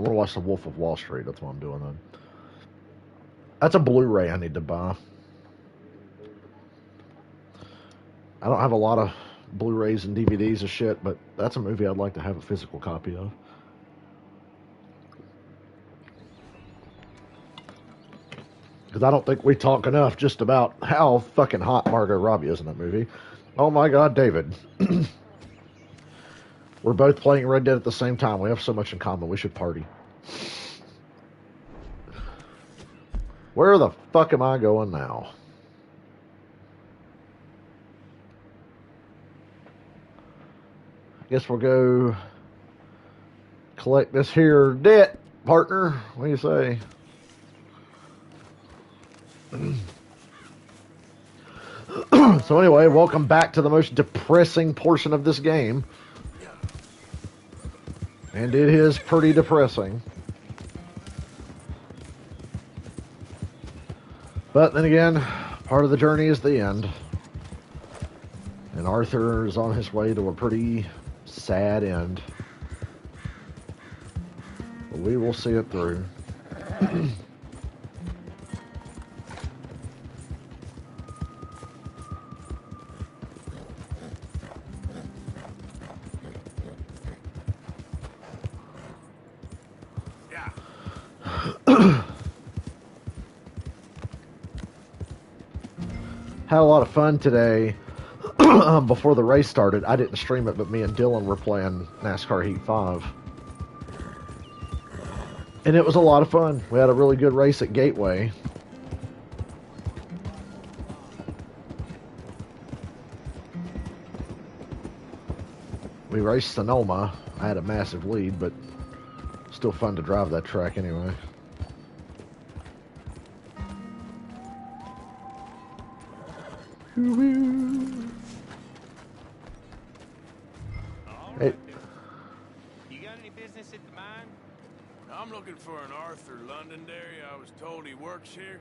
want to watch The Wolf of Wall Street. That's what I'm doing then. That's a Blu-ray I need to buy. I don't have a lot of Blu-rays and DVDs of shit, but that's a movie I'd like to have a physical copy of. Because I don't think we talk enough just about how fucking hot Margot Robbie is in that movie. Oh my God, David. We're both playing Red Dead at the same time. We have so much in common. We should party. Where the fuck am I going now? I guess we'll go collect this here debt, partner. What do you say? So anyway, welcome back to the most depressing portion of this game. And it is pretty depressing. But then again, part of the journey is the end. And Arthur is on his way to a pretty sad end. But we will see it through. Had a lot of fun today. Before the race started, I didn't stream it, but me and Dylan were playing NASCAR Heat 5. And it was a lot of fun. We had a really good race at Gateway. We raced Sonoma. I had a massive lead, but still fun to drive that track anyway. Hey. You got any business at the mine? I'm looking for an Arthur Londonderry. I was told he works here.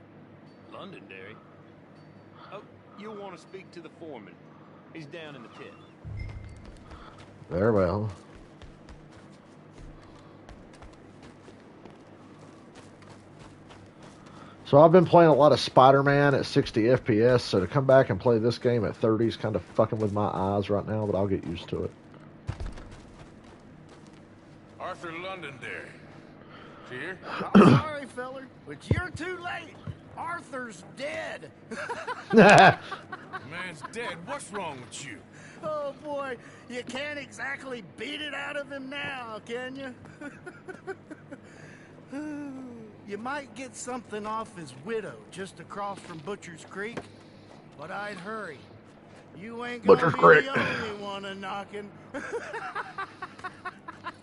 Londonderry? Oh, you'll want to speak to the foreman. He's down in the pit. Very well. So I've been playing a lot of Spider-Man at 60 FPS, so to come back and play this game at 30 is kind of fucking with my eyes right now, but I'll get used to it. Arthur Londonderry. Is he here? I'm sorry, feller, but you're too late. Arthur's dead. Man's dead. What's wrong with you? Oh, boy, you can't exactly beat it out of him now, can you? You might get something off his widow just across from Butcher's Creek, but I'd hurry. You ain't gonna Butcher's be Creek. the only one a-knocking.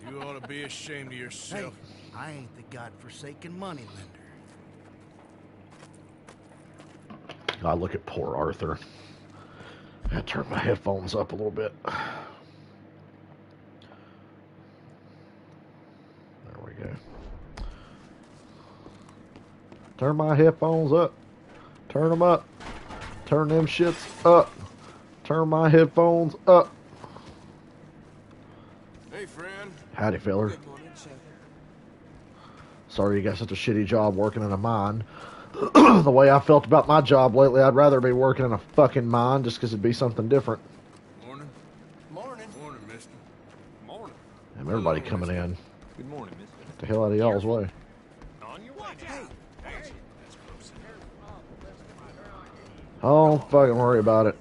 You ought to be ashamed of Hey, yourself. I ain't the godforsaken moneylender. God, look at poor Arthur. I turned my headphones up a little bit. There we go. Turn my headphones up. Turn them up. Turn them shits up. Turn my headphones up. Hey, friend. Howdy, feller. Good morning, sir. Sorry you got such a shitty job working in a mine. The way I felt about my job lately, I'd rather be working in a fucking mine just because it'd be something different. Morning. Morning. Morning, mister. Morning. And everybody coming in. Good morning, mister. Get the hell out of y'all's way. On your way. Hey. That's close. Oh, don't fucking worry about it.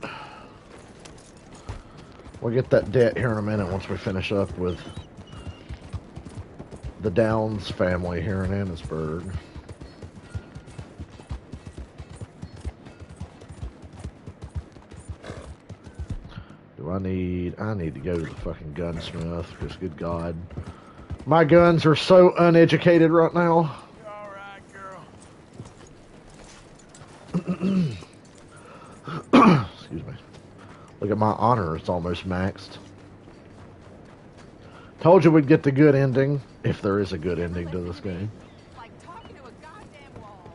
We'll get that debt here in a minute once we finish up with the Downs family here in Annisburg. I need to go to the fucking gunsmith, because good God. My guns are so uneducated right now. You all right, girl? Excuse me. Look at my honor, it's almost maxed. Told you we'd get the good ending, if there is a good ending to this game. Like talking to a goddamn wall.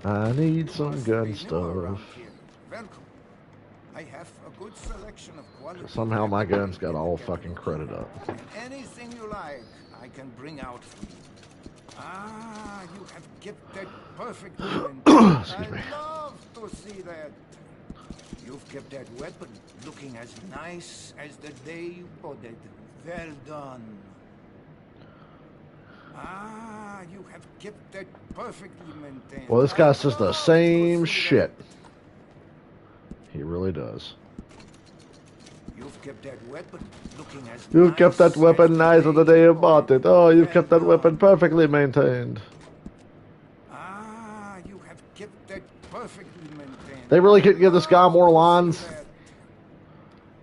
I need some gun stuff. Welcome. I have a good selection of quality. Somehow my gun's got all fucking credit up. Anything you like, I can bring out for you. Ah, you have kept that perfect weapon. Excuse me. I love to see that. You've kept that weapon looking as nice as the day you bought it. Well done. Ah, you have kept that perfectly maintained. Well, this guy I says the love to same see shit. that. He really does. You've kept that weapon looking as You've nice kept that weapon as nice on the day you bought it. Oh, you've kept that Well weapon done. perfectly maintained. Ah, you have kept that perfectly maintained. They really couldn't give this guy more lines. See that.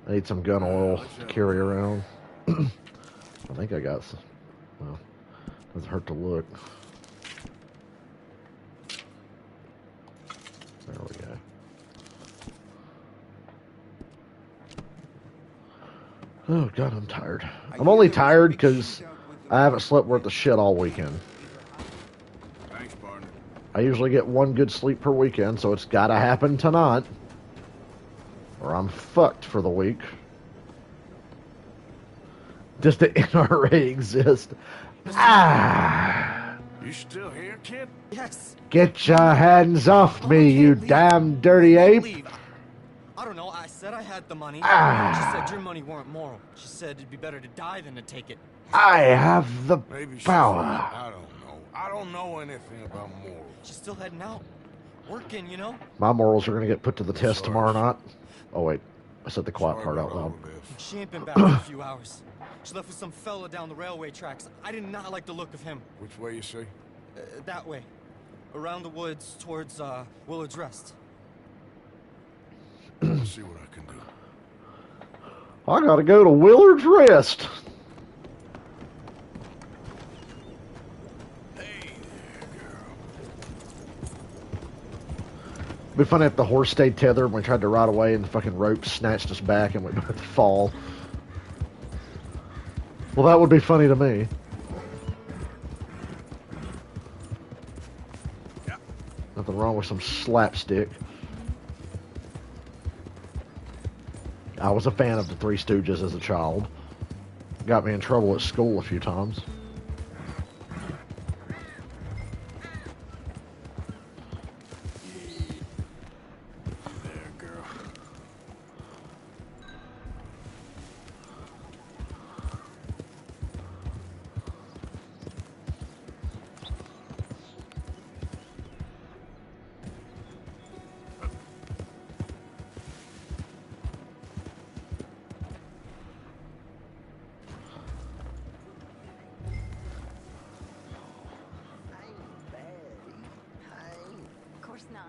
I need some gun oil to carry around. I think I got some. Well, doesn't hurt to look. There we go. Oh, God, I'm tired. I'm only tired because I haven't slept worth of shit all weekend. Thanks, partner. I usually get one good sleep per weekend, so it's got to happen tonight. Or I'm fucked for the week. Does the NRA exist? Ah! You still here, kid? Yes. Get your hands off me, you damn dirty ape! Leave. I don't know. I said I had the money. Ah. She said your money weren't moral. She said it'd be better to die than to take it. I have the Maybe she's power. right. I don't know. I don't know anything about morals. She's still heading out. Working, you know? My morals are going to get put to the test Sorry. tomorrow night. Oh, wait. I said the quiet Sorry part about out loud. all of this. She ain't been back for a few hours. She left with some fella down the railway tracks. I did not like the look of him. Which way you say? That way. Around the woods towards, Willard's Rest. I'll see what I can do. I got to go to Willard's Rest. Hey there, girl. It'd be funny if the horse stayed tethered and we tried to ride away and the fucking rope snatched us back and we both fall. Well, that would be funny to me. Yep. Nothing wrong with some slapstick. I was a fan of the Three Stooges as a child. Got me in trouble at school a few times. There, girl. Of course not.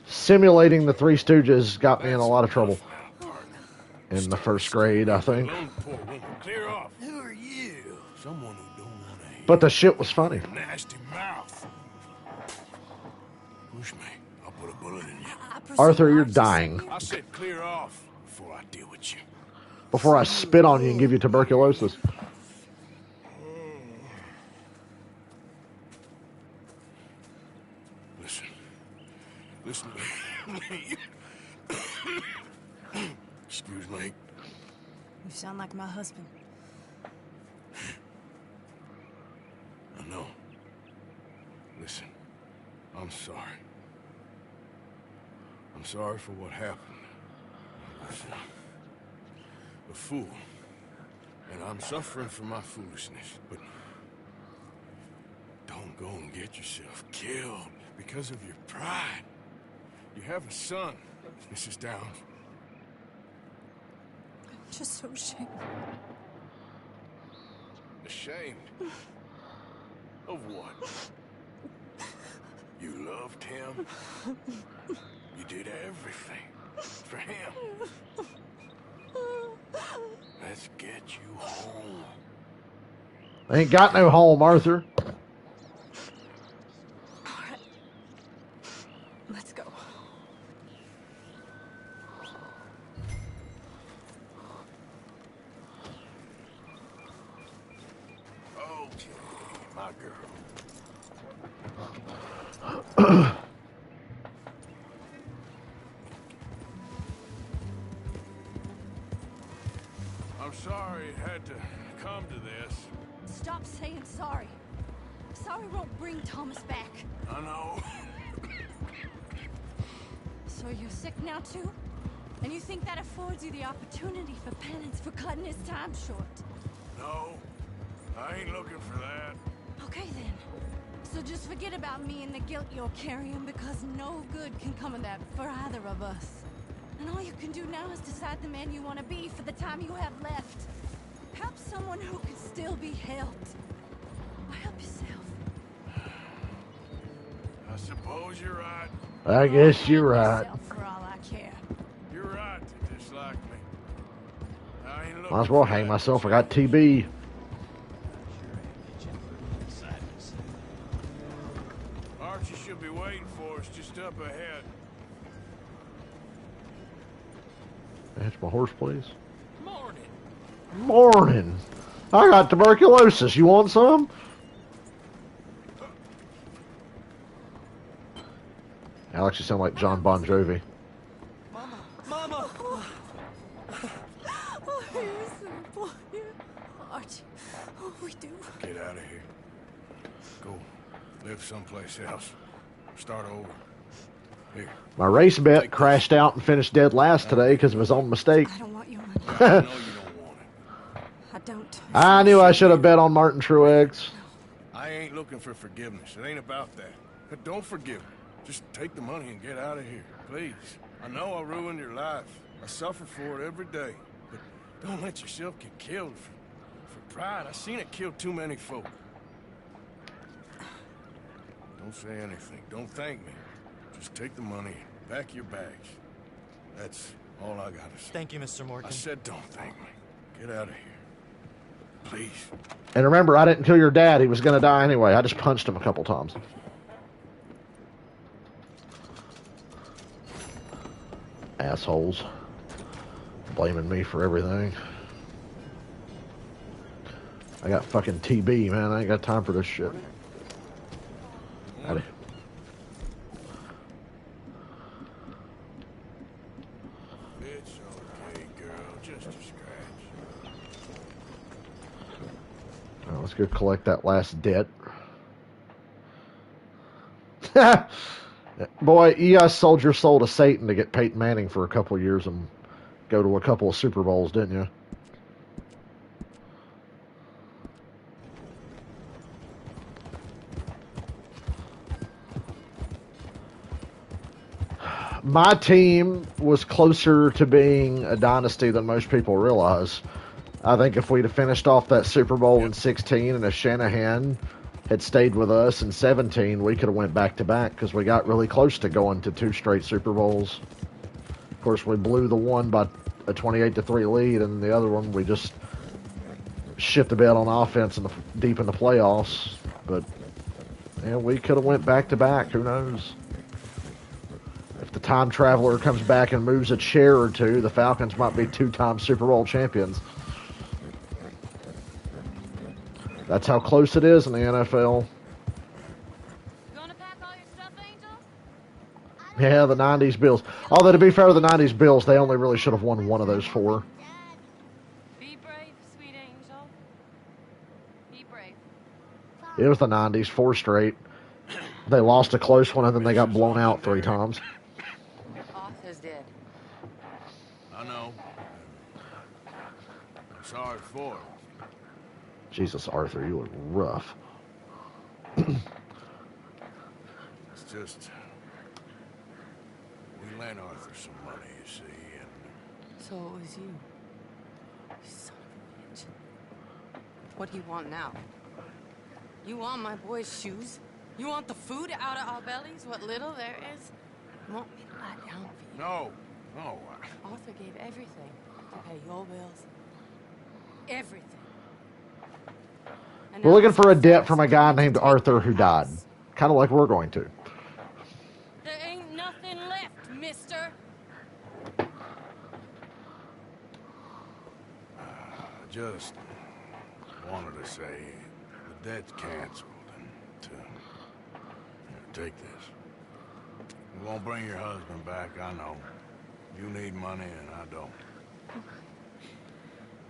Simulating the Three Stooges got me in a lot of trouble in the first grade, I think. Alone, poor woman. Clear off. Who are you? Someone who don't want to hate. But the shit was funny. Nasty mouth. Push me. I'll put a bullet in you. Arthur, you're dying. I said clear off before I deal with you. Before I spit on you and give you tuberculosis. Listen. Listen to me. Excuse me. You sound like my husband. I know. Listen. I'm sorry. I'm sorry for what happened. I was a fool. And I'm suffering for my foolishness, but don't go and get yourself killed because of your pride. You have a son, Mrs. Downs. I'm just so ashamed. Ashamed? Of what? You loved him? You did everything for him. Let's get you home. I ain't got no home, Arthur. Alright. Let's go. Okay, my girl. I'm sorry it had to come to this. Stop saying sorry. Sorry won't bring Thomas back. I know. So you're sick now too? And you think that affords you the opportunity for penance for cutting his time short? No, I ain't looking for that. Okay then. So just forget about me and the guilt you're carrying, because no good can come of that for either of us. And all you can do now is decide the man you want to be for the time you have left. Help someone who can still be helped. Or help yourself. I suppose you're right. I guess you're right. Yourself for all I care. You're right to dislike me. I ain't looking Might as well for hang that. myself. I got TB. Archie should be waiting for us just up ahead. That's my horse, please. Morning. Morning. I got tuberculosis. You want some? Alex, you sound like John Bon Jovi. Mama! Mama! Oh, listen, boy. Archie, oh, we do. Get out of here. Go live someplace else. Start over. Here. My race bet crashed out and finished dead last today because of his own mistake. I don't want your money. I know you don't want it. I don't. I knew I should have bet on Martin Truex. I ain't looking for forgiveness. It ain't about that. But don't forgive me. Just take the money and get out of here, please. I know I ruined your life. I suffer for it every day. But don't let yourself get killed for pride. I seen it kill too many folk. Don't say anything. Don't thank me. Just take the money and pack your bags. That's all I gotta say. Thank you, Mr. Morgan. I said don't thank me. Get out of here. Please. And remember, I didn't kill your dad. He was going to die anyway. I just punched him a couple times. Assholes. Blaming me for everything. I got fucking TB, man. I ain't got time for this shit. Howdy. It's okay, girl. Just a scratch. All right, let's go collect that last debt. Boy, you guys sold your soul to Satan to get Peyton Manning for a couple of years and go to a couple of Super Bowls, didn't you? My team was closer to being a dynasty than most people realize. I think if we'd have finished off that Super Bowl in 16 and if Shanahan had stayed with us in 17, we could have went back-to-back because we got really close to going to 2 straight Super Bowls. Of course, we blew the one by a 28-3 lead, and the other one we just shit the bed on offense in deep in the playoffs. But yeah, we could have went back-to-back. Who knows? If the time traveler comes back and moves a chair or two, the Falcons might be 2-time Super Bowl champions. That's how close it is in the NFL. Gonna pack all your stuff, Angel? Yeah, the 90s Bills. Although, to be fair to the 90s Bills, they only really should have won one of those 4. Be brave, sweet angel. Be brave. It was the 90s, 4 straight. They lost a close one, and then they got blown out 3 times. Arthur's dead. I know. I'm sorry for it. Jesus, Arthur, you look rough. It's just... we lent Arthur some money, you see, and... So it was you. You son of a bitch. What do you want now? You want my boy's shoes? You want the food out of our bellies? What little there is? You want me to lie down for you? No, no. Arthur gave everything to pay your bills. Everything. And We're now looking it's for a your debt fault from a for guy you to named take Arthur my who died. house. Kind of like we're going to. There ain't nothing left, mister. I just wanted to say the debt's canceled and to take this. You won't bring your husband back, I know. You need money and I don't.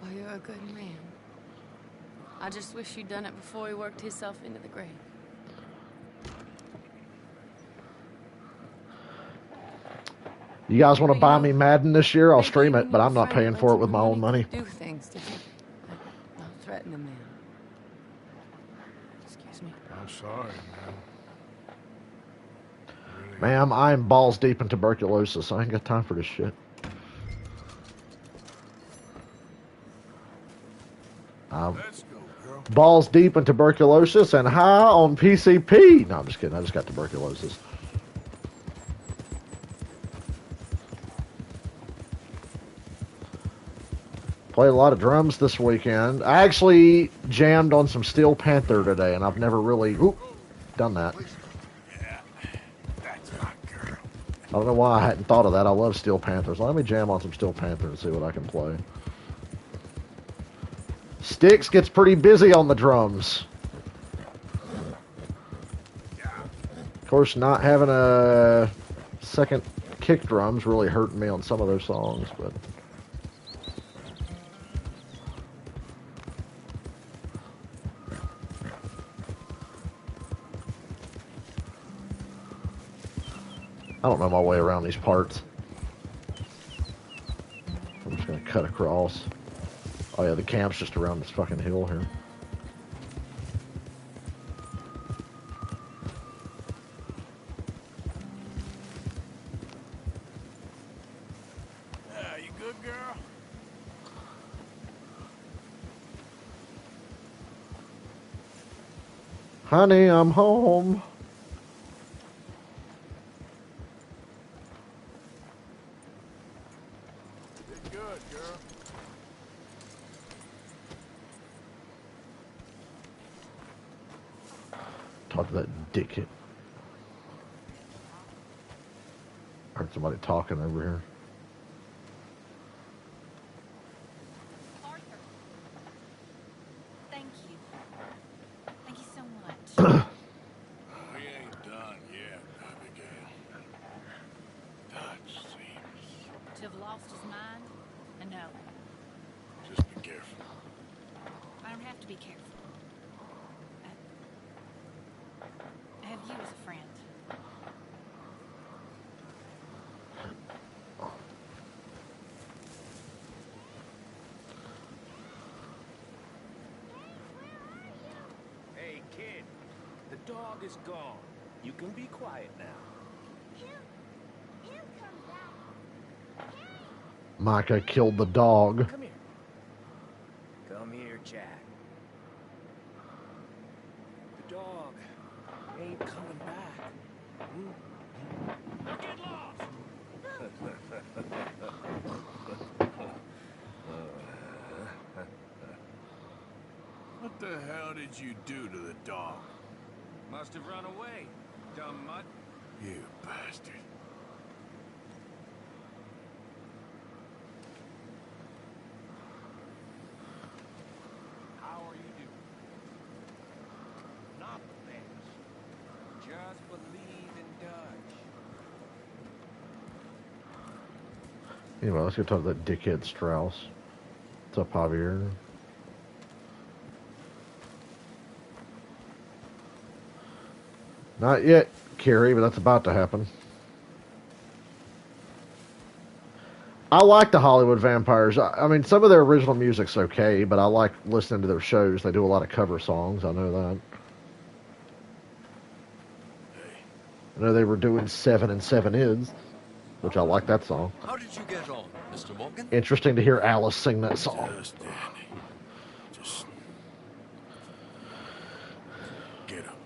Well, you're a good man. I just wish you'd done it before he worked himself into the grave. You guys want to buy me Madden this year? I'll stream Maybe it, but I'm not you paying for it with my own money. Do things, did you? Don't threaten a man. Excuse me. I'm sorry, man. Really, Ma'am, I am balls deep in tuberculosis. I ain't got time for this shit. let's go, girl. Balls deep in tuberculosis and high on PCP. No, I'm just kidding. I just got tuberculosis. Played a lot of drums this weekend. I actually jammed on some Steel Panther today, and I've never really done that. Yeah, that's my girl. I don't know why I hadn't thought of that. I love Steel Panthers. Let me jam on some Steel Panther and see what I can play. Sticks gets pretty busy on the drums. Of course, not having a second kick drum's really hurting me on some of those songs, but... I don't know my way around these parts. I'm just gonna cut across. Oh yeah, the camp's just around this fucking hill here. You good, girl? Honey, I'm home. Did good, girl. Talk to that dickhead. Heard somebody talking over here. Arthur. Thank you. Thank you so much. We ain't done yet, Abigail. Dutch seems... To have lost his mind? I know. Just be careful. I don't have to be careful. I have you as a friend. Hey, kid. The dog is gone. You can be quiet now. He'll come back. Micah killed the dog. Come here. Come here, Jack. The dog ain't coming back. Get lost! What the hell did you do to the dog? Must have run away, dumb mutt. You bastard. How are you doing? Not the best. Just believe in Dutch. Anyway, let's go talk to that dickhead Strauss. What's up, Javier? Not yet, Carrie, but that's about to happen. I like the Hollywood Vampires. I mean, some of their original music's okay, but I like listening to their shows. They do a lot of cover songs. I know that. I know they were doing 7 and 7 Is, which I like that song. How did you get on, Mr. Morgan? Interesting to hear Alice sing that song. Just Danny. Just... Get up.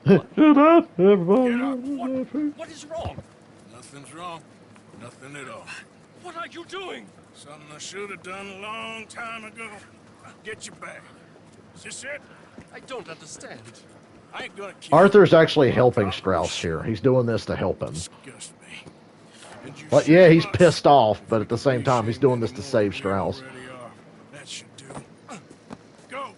Get up, everybody. Get up. What is wrong? Nothing's wrong. Nothing at all. What are you doing? Something I should have done a long time ago. Get your bag. Is this it? I don't understand. I ain't gonna kill Arthur's actually helping Strauss here. He's doing this to help him. Disgust me. And you But yeah, he's must pissed off, but at the same time, he's doing this to save Strauss. already are. That should do. Go.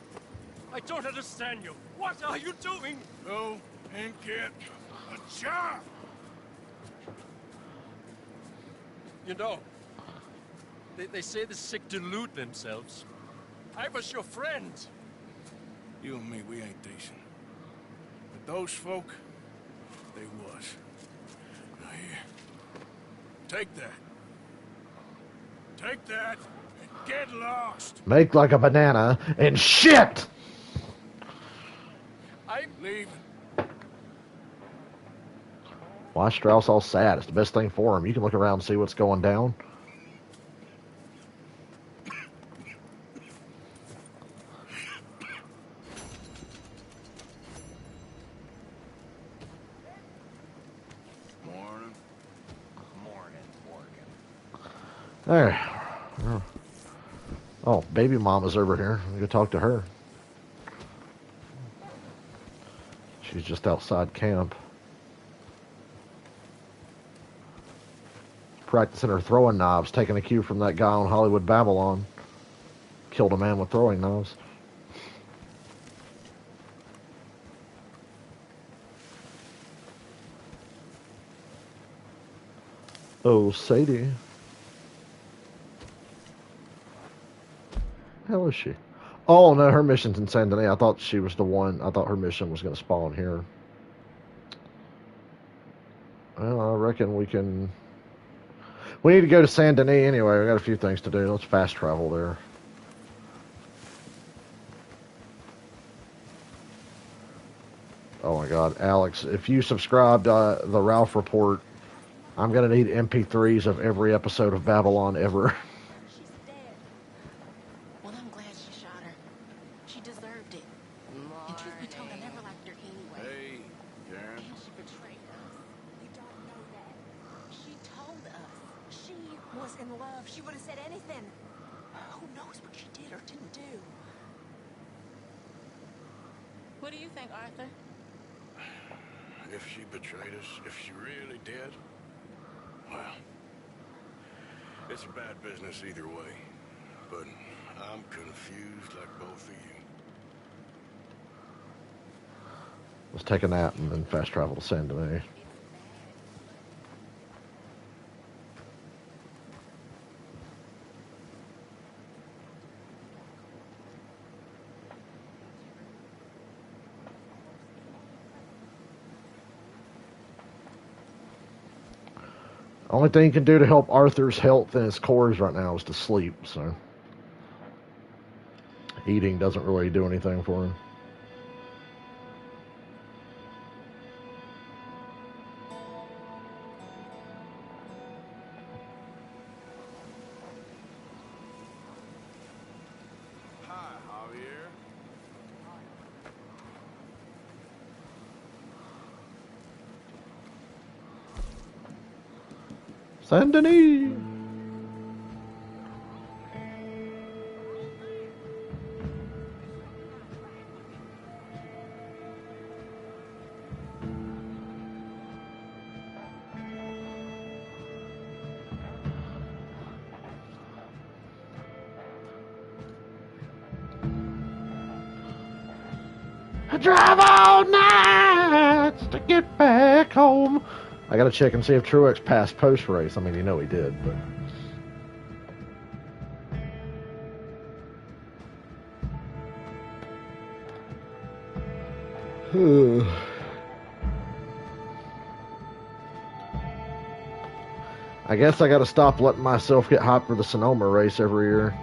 I don't understand you. What are you doing? Go and get a job. You know, They say the sick delude themselves. I was your friend. You and me, we ain't decent. But those folk, they was. Now here, take that. Take that and get lost. Make like a banana and shit! I'm leaving. Why is Strauss all sad? It's the best thing for him. You can look around and see what's going down. There. Oh, baby mama's over here. I'm gonna talk to her. She's just outside camp. Practicing her throwing knives, taking a cue from that guy on Hollywood Babylon. Killed a man with throwing knives. Oh, Sadie. Hell is she? Oh, no, her mission's in Saint Denis. I thought she was the one. I thought her mission was going to spawn here. Well, I reckon we can... We need to go to Saint Denis anyway. We got a few things to do. Let's fast travel there. Oh my God, Alex, if you subscribe to the Ralph Report, I'm going to need MP3s of every episode of Babylon ever. What do you think, Arthur? If she betrayed us, if she really did, well, it's a bad business either way. But I'm confused like both of you. Let's take a nap and then fast travel to Saint Denis. Only thing you can do to help Arthur's health and his cores right now is to sleep, so eating doesn't really do anything for him. Hi, Javier. Saint Denis! I drive all night to get back home. I gotta check and see if Truex passed post race. I mean, you know he did, but. I guess I gotta stop letting myself get hyped for the Sonoma race every year.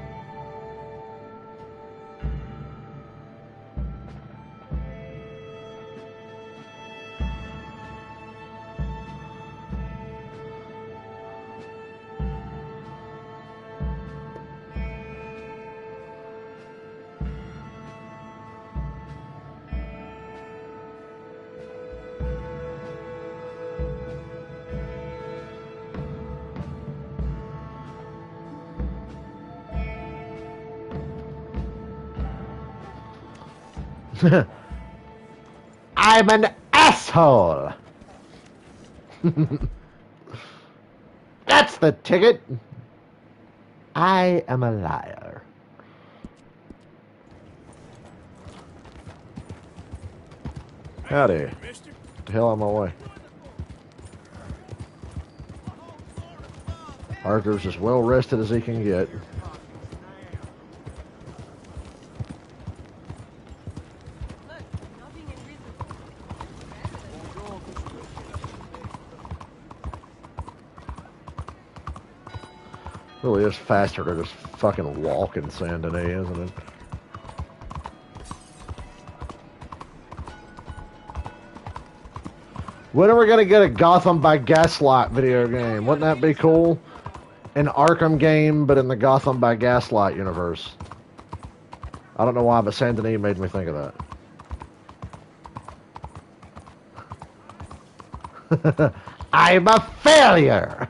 I'm an asshole. That's the ticket. I am a liar. Howdy. Get the hell out of my way. Arthur's as well rested as he can get. Really is faster to just fucking walk in Saint Denis, isn't it? When are we gonna get a Gotham by Gaslight video game? Wouldn't that be cool? An Arkham game, but in the Gotham by Gaslight universe. I don't know why, but Saint Denis made me think of that. I'm a failure!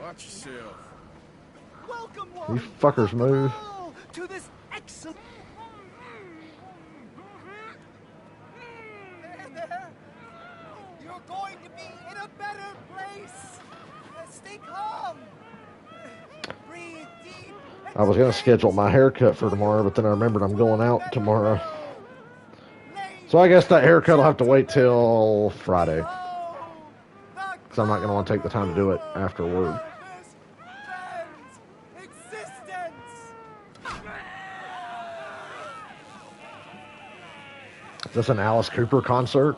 Watch yourself. Welcome, You fuckers move. to this excellent. There. You're going to be in a better place. Stay calm. Breathe deep. I was gonna schedule my haircut for tomorrow, but then I remembered I'm going out tomorrow. So I guess that haircut will have to wait till Friday. Because I'm not going to want to take the time to do it after work. Is this an Alice Cooper concert?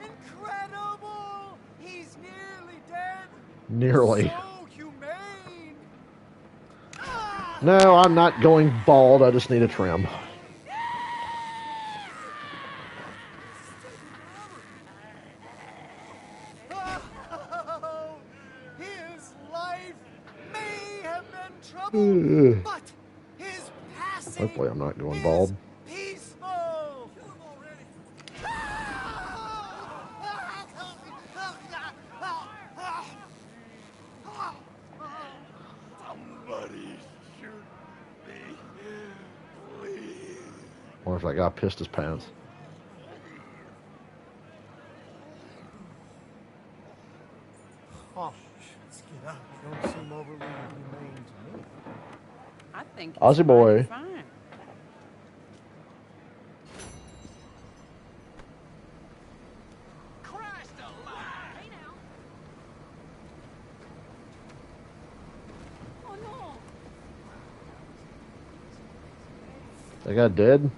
Incredible! He's nearly dead. Nearly. So humane. No, I'm not going bald. I just need a trim. His life may have been troubled, but his passing Hopefully I'm not going bald. peaceful. Somebody shoot me, please. Or if that guy pissed his pants. Oh, let's get up. You don't seem overly humane to me. I think it's Aussie boy. fine. Oh no! That guy dead?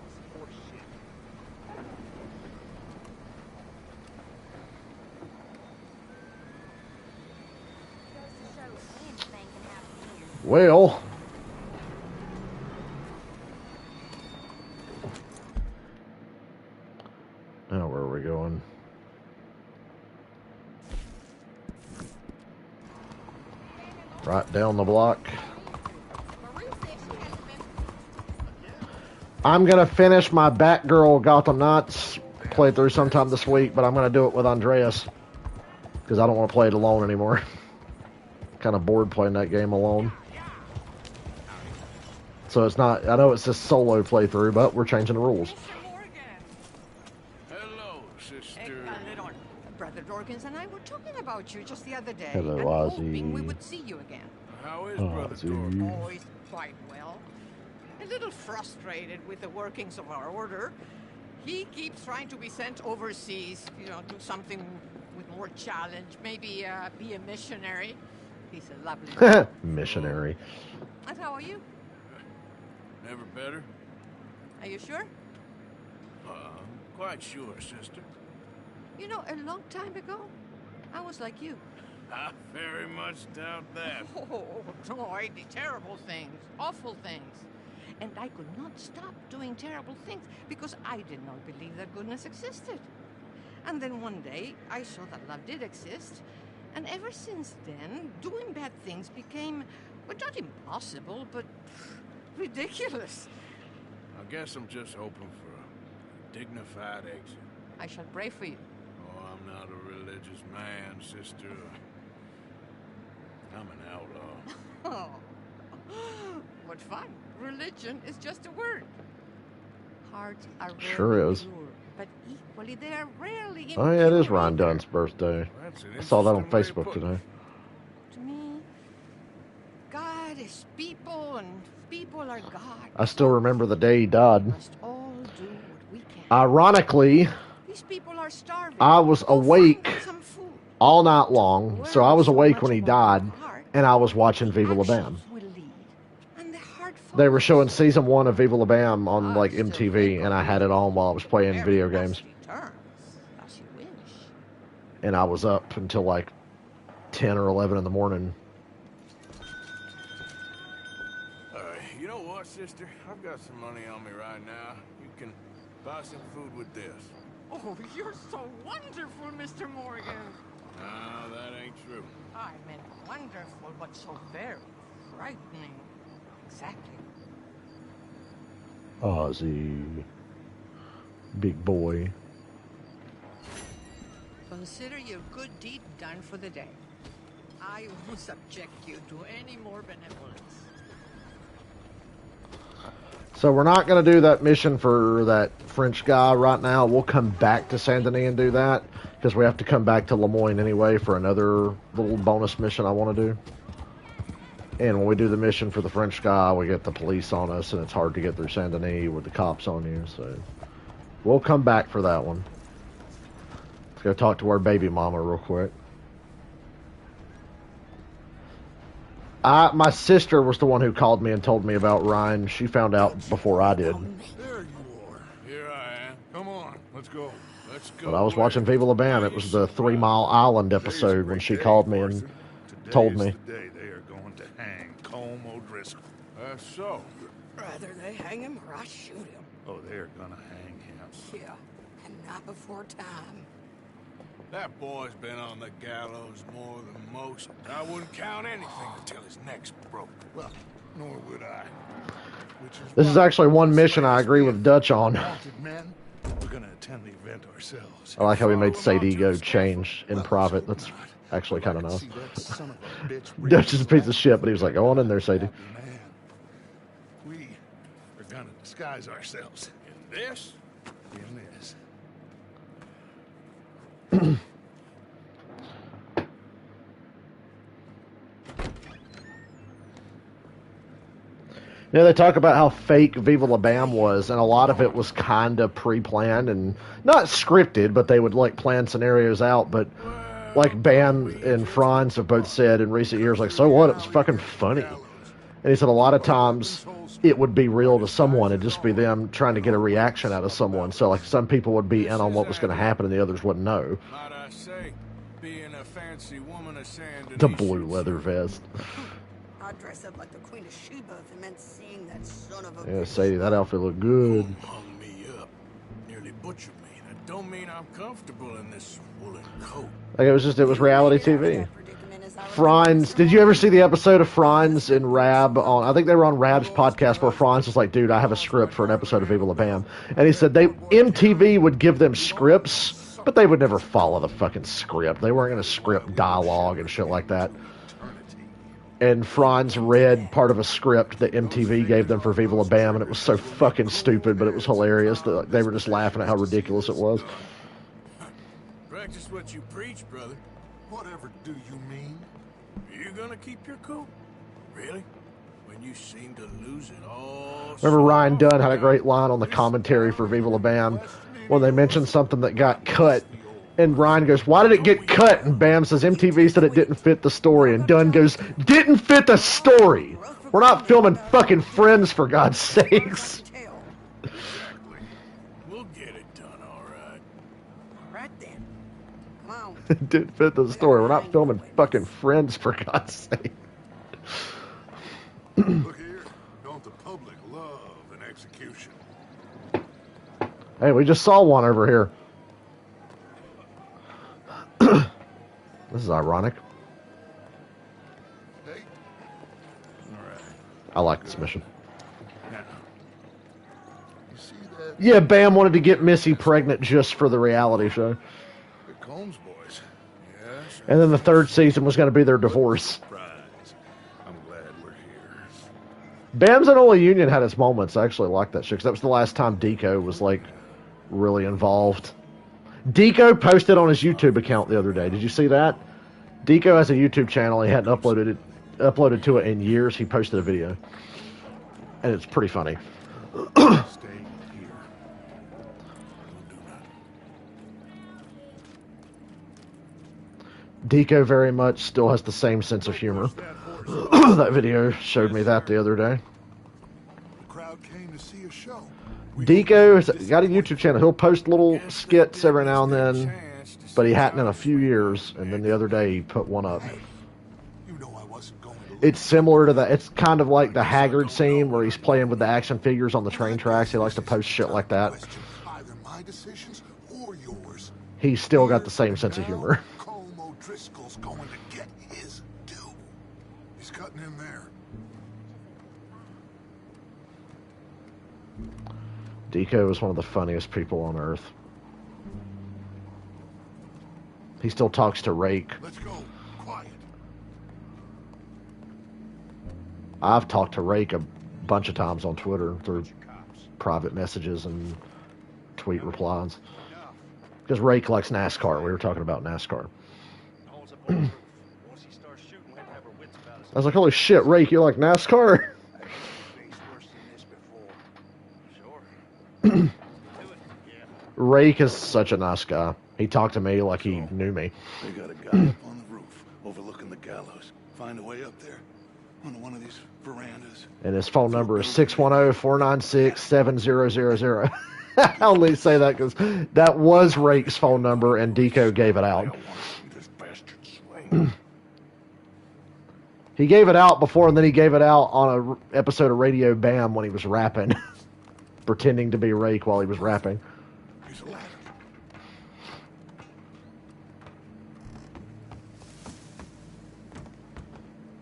Well. Now where are we going? Right down the block. I'm going to finish my Batgirl Gotham Knights playthrough sometime this week, but I'm going to do it with Andreas. Because I don't want to play it alone anymore. Kind of bored playing that game alone. So it's not, I know it's a solo playthrough, but we're changing the rules. Hello, sister. Brother Dorkins and I were talking about you just the other day. Hello, and Ozzy. hoping we would see you again. How is Oh, Brother Ozzy. Dork? Oh, he's quite well. A little frustrated with the workings of our order. He keeps trying to be sent overseas, you know, do something with more challenge. Maybe be a missionary. He's a lovely man. Missionary. And how are you? Never better? Are you sure? Quite sure, sister. You know, a long time ago, I was like you. I very much doubt that. Oh, no, I did terrible things, awful things. And I could not stop doing terrible things because I did not believe that goodness existed. And then one day, I saw that love did exist. And ever since then, doing bad things became, well, not impossible, but ridiculous. I guess I'm just hoping for a dignified exit. I shall pray for you. Oh, I'm not a religious man, sister. I'm an outlaw. Oh, what fun. Religion is just a word. Hearts are very Sure is. pure, but equally they are rarely. Oh yeah, it is impure Ryan either. Dunn's birthday. That's an I saw that on interesting way to Facebook put it. today. To me, God is people, and people are God. I still remember the day he died. We must all do what we can. Ironically, These people are starving. I was Go awake find them some food. all night long, so I was awake when he died, and I was watching Viva La Bam. Actions will lead, and the heart They were follows. showing season 1 of Viva La Bam on like MTV, and I had it on while I was playing video games, Terms, as you wish. and I was up until like 10 or 11 in the morning. You know what, sister? I've got some money on me right now. You can buy some food with this. Oh, you're so wonderful, Mr. Morgan. No, that ain't true. I meant wonderful, but so very frightening. Exactly. Ozzy, big boy. Consider your good deed done for the day. I won't subject you to any more benevolence. So we're not going to do that mission for that French guy right now. We'll come back to Saint Denis and do that, because we have to come back to Lemoyne anyway for another little bonus mission I want to do. And when we do the mission for the French guy, we get the police on us, and it's hard to get through Saint Denis with the cops on you. So we'll come back for that one. Let's go talk to our baby mama real quick. My sister was the one who called me and told me about Ryan. She found out before I did. There you are. Here I am. Come on, let's go. Let's go. But I was watching Viva La Bam. It was the 3 Mile Island episode when she called me and told me. Today they are going to hang Colm O'Driscoll. That's so. Rather they hang him or I shoot him. Oh, they're gonna hang him. Yeah, and not before time. That boy's been on the gallows more than most. I wouldn't count anything until his neck's broke. Well, nor would I. Which is This is why actually one mission I agree with Dutch on. wanted men. We're gonna attend the event ourselves. I like how he made Sadie go change in private. That's actually kind of nice. See that son of a bitch Dutch is a piece of shit, but he was like, go on in there, Sadie. Man, we are gonna disguise ourselves In this? in this. Yeah, they talk about how fake Viva La Bam was, and a lot of it was kind of pre-planned and not scripted, but they would like plan scenarios out. But like Bam and Franz have both said in recent years, like, so what? It was fucking funny. And he said a lot of times it would be real to someone. It'd just be them trying to get a reaction out of someone. So like some people would be in on what was going to happen, and the others wouldn't know. Might I say, being a fancy woman of Saint Denis. The blue leather vest. I'd dress up like the Queen of Sheba if it meant seeing that son of a Yeah, Sadie, that outfit looked good. Hung me up. Nearly butchered me. That don't mean I'm comfortable in this woolen coat. Like it was reality TV. Franz, did you ever see the episode of Franz and Rab on? I think they were on Rab's podcast where Franz was like, "Dude, I have a script for an episode of Viva La Bam," and he said MTV would give them scripts, but they would never follow the fucking script. They weren't going to script dialogue and shit like that. And Franz read part of a script that MTV gave them for Viva La Bam, and it was so fucking stupid, but it was hilarious. That they were just laughing at how ridiculous it was. Practice what you preach, brother. Whatever do you mean? You gonna keep your cool? Really? When you seem to lose it all. Remember Ryan Dunn had a great line on the commentary for Viva La Bam when they mentioned something that got cut. And Ryan goes, "Why did it get cut?" And Bam says, "MTV said it didn't fit the story." And Dunn goes, "Didn't fit the story. We're not filming fucking Friends, for God's sakes." We'll get it done, all right. Right then. Come on. It didn't fit the story. We're not filming fucking Friends, for God's sake. Look here, don't the public love an execution? Hey, we just saw one over here. This is ironic. Hey. All right. I like this mission. Now, you see that? Yeah, Bam wanted to get Missy pregnant just for the reality show. The Combs boys. Yes. And then the third season was going to be their divorce. Surprise. I'm glad we're here. Bam's and Only Union had its moments. I actually liked that shit, 'cause that was the last time Deco was, like, really involved. Deco posted on his YouTube account the other day. Did you see that? Deco has a YouTube channel. He hadn't uploaded to it in years. He posted a video, and it's pretty funny. Stay here. Deco very much still has the same sense of humor. That video showed me that the other day. The crowd came to see a show. Deco has got a YouTube channel. He'll post little skits every now and then, but he hadn't in a few years, and then the other day he put one up. It's similar to that. It's kind of like the Haggard scene where he's playing with the action figures on the train tracks. He likes to post shit like that. Either my decisions or yours. He's still got the same sense of humor. Colm O'Driscoll's going to get his due. He's cutting in there. Deco is one of the funniest people on earth. He still talks to Rake. Let's go. Quiet. I've talked to Rake a bunch of times on Twitter through private messages and tweet replies. Because Rake likes NASCAR. We were talking about NASCAR. I was like, holy shit, Rake, you like NASCAR? Rake is such a nice guy. He talked to me like he knew me. They got a guy up on the roof overlooking the gallows. Find a way up there on one of these verandas. And his phone number is 610-496-7000. I only say that because that was Rake's phone number and Deco gave it out. He gave it out before, and then he gave it out on an episode of Radio Bam when he was rapping. Pretending to be Rake while he was rapping. Here's a ladder.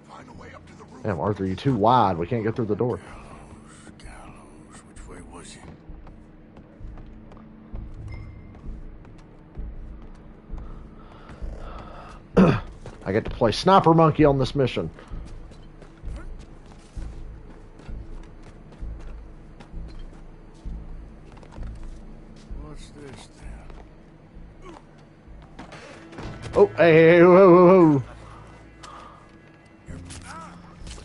Find a way up to the roof. Damn, Arthur, you're too wide. We can't get through the door. Gallows. Which way was he? I get to play Sniper Monkey on this mission. What's this then? Oh, hey, whoa, whoa, whoa.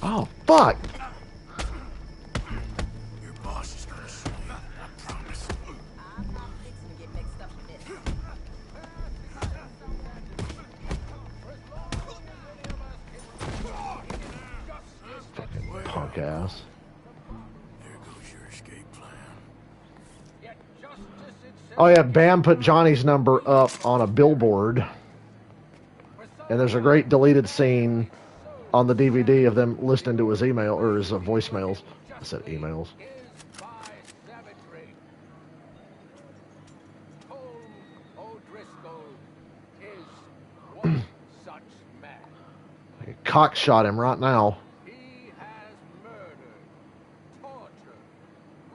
Oh, fuck. Your boss is gonna show you, I promise. I'm not fixing to get mixed up with this. Fucking punk ass. There goes your escape plan. Oh yeah, Bam put Johnny's number up on a billboard. And there's a great deleted scene on the DVD of them listening to his email, or his voicemails. I said emails. Cock shot him right now. He has murdered, tortured,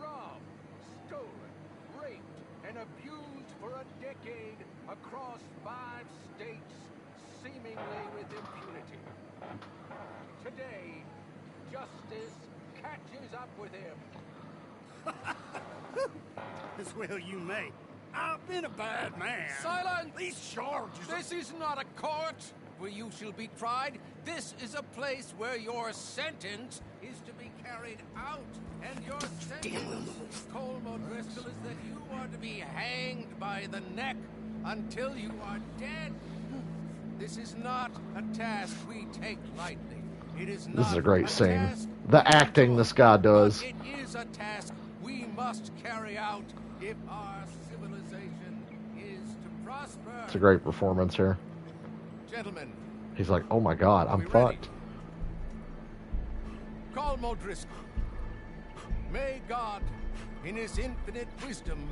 robbed, stolen, raped, and abused for a decade across 5 states, seemingly with impunity. Today, justice catches up with him. As well you may. I've been a bad man. Silence! These charges. This is not a court where you shall be tried. This is a place where your sentence is to be carried out. And your sentence, Colm O'Driscoll, is that you are to be hanged by the neck until you are dead. This is not a task we take lightly. It is not This is a great scene. task The acting this guy does. It is a task we must carry out if our civilization is to prosper. It's a great performance here. Gentlemen, He's like, oh my god, I'm fucked. Colm O'Driscoll. May God, in his infinite wisdom,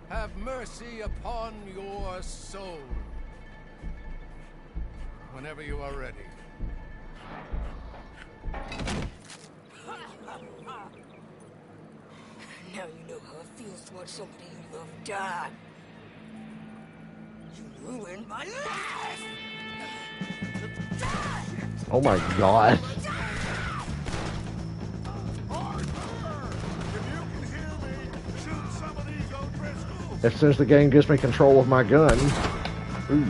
have mercy upon your soul. Whenever you are ready. Now you know how it feels to watch somebody you love die. You ruined my life! Oh my god. If you can hear me, shoot some of these O'Driscolls. As soon as the game gives me control of my gun. Ooh.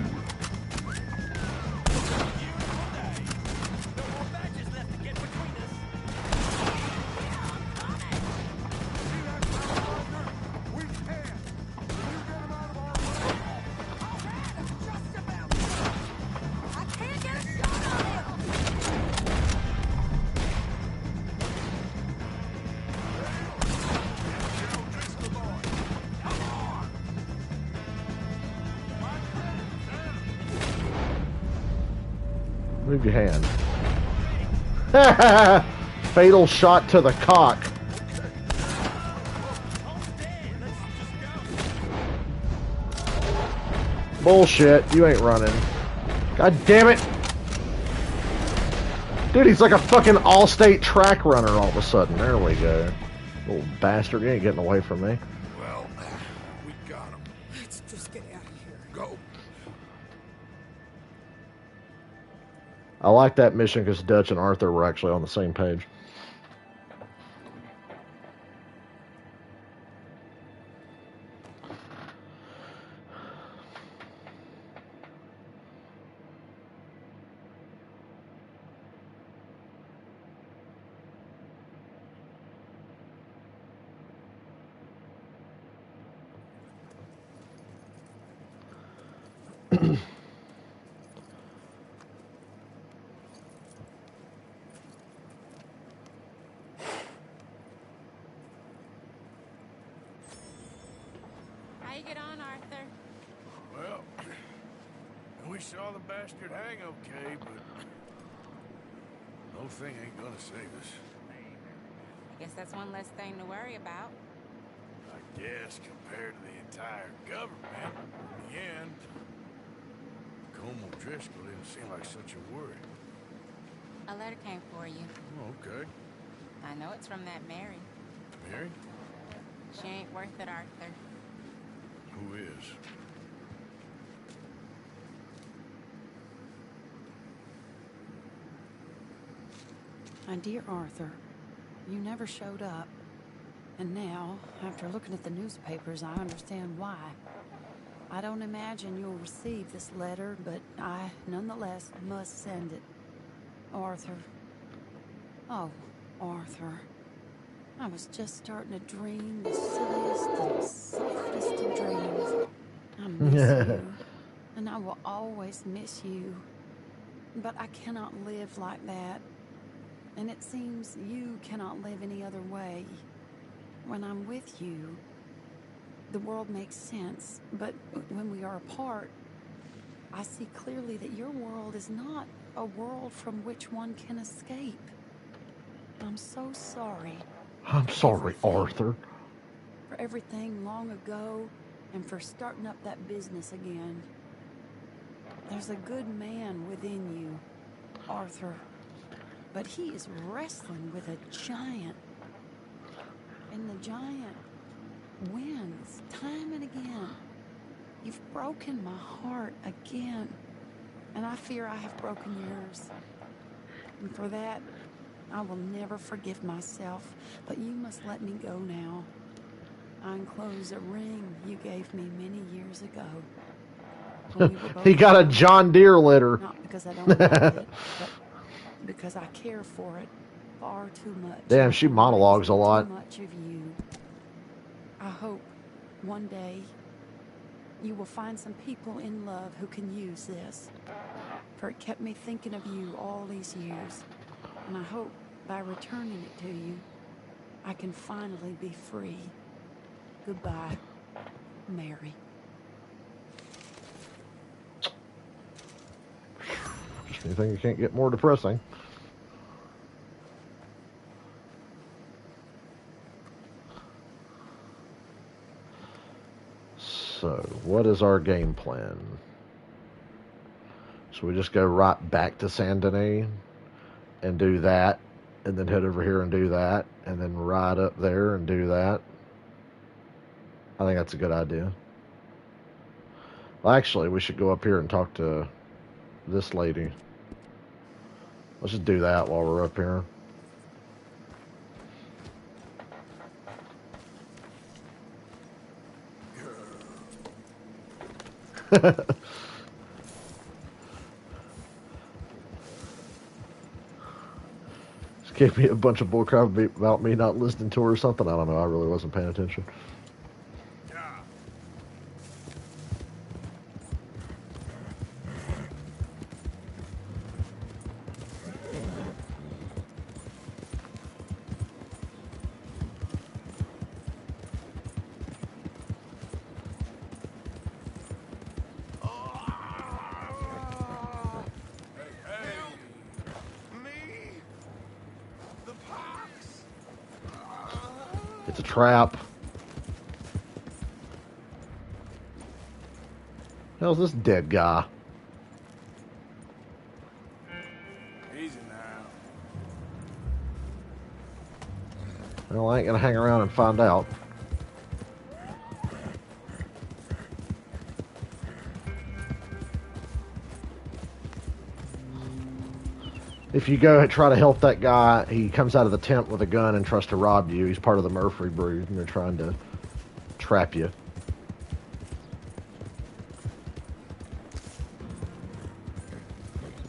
Move your hand. Fatal shot to the cock. Bullshit, you ain't running. God damn it. Dude, he's like a fucking all-state track runner all of a sudden. There we go. Little bastard, you ain't getting away from me. Well, we got him. Let's just get out of here. Go. I like that mission because Dutch and Arthur were actually on the same page. How you get on, Arthur? Well, we saw the bastard hang okay, but no thing ain't gonna save us. I guess that's one less thing to worry about. I guess compared to the entire government, in the end, Colm O'Driscoll didn't seem like such a worry. A letter came for you. Oh, okay. I know it's from that Mary. Mary? She ain't worth it, Arthur. Who is? My dear Arthur, you never showed up. And now, after looking at the newspapers, I understand why. I don't imagine you'll receive this letter, but I, nonetheless, must send it. Arthur. Oh, Arthur. I was just starting to dream the silliest and softest of dreams. I miss you, and I will always miss you. But I cannot live like that. And it seems you cannot live any other way. When I'm with you, the world makes sense. But when we are apart, I see clearly that your world is not a world from which one can escape. I'm so sorry. I'm sorry, Arthur. For everything long ago and for starting up that business again. There's a good man within you, Arthur. But he is wrestling with a giant. And the giant wins time and again. You've broken my heart again. And I fear I have broken yours. And for that, I will never forgive myself. But you must let me go now. I enclose a ring you gave me many years ago. When we were both He got a John Deere litter. Not because I don't love it, but because I care for it far too much. Damn, she monologues a lot. Too much of you. I hope one day you will find some people in love who can use this. For it kept me thinking of you all these years. And I hope by returning it to you, I can finally be free. Goodbye, Mary. You think it can't get more depressing? So, what is our game plan? So we just go right back to Saint Denis and do that, and then head over here and do that, and then ride up there and do that. I think that's a good idea. Well, actually, we should go up here and talk to this lady. Let's just do that while we're up here. Just gave me a bunch of bullcrap about me not listening to her or something. I don't know. I really wasn't paying attention. It's a trap. How's this dead guy? Easy now. Well, I ain't gonna hang around and find out. If you go and try to help that guy, he comes out of the tent with a gun and tries to rob you. He's part of the Murphy brood, and they're trying to trap you.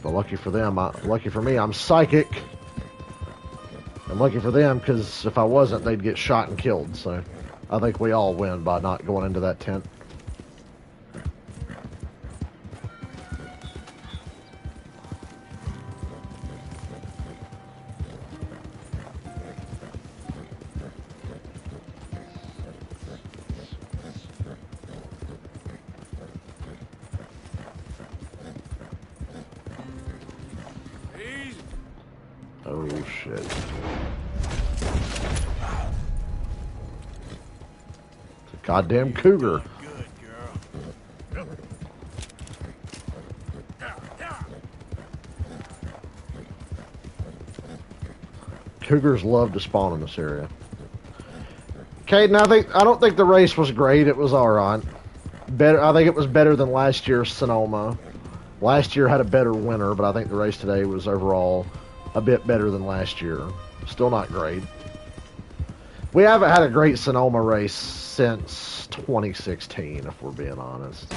But lucky for them, lucky for me, I'm psychic. And lucky for them, because if I wasn't, they'd get shot and killed. So I think we all win by not going into that tent. Oh, shit. It's a goddamn cougar. Cougars love to spawn in this area. Caden, I don't think the race was great. It was alright. I think it was better than last year's Sonoma. Last year had a better winner, but I think the race today was overall a bit better than last year. Still not great. We haven't had a great Sonoma race since 2016, if we're being honest.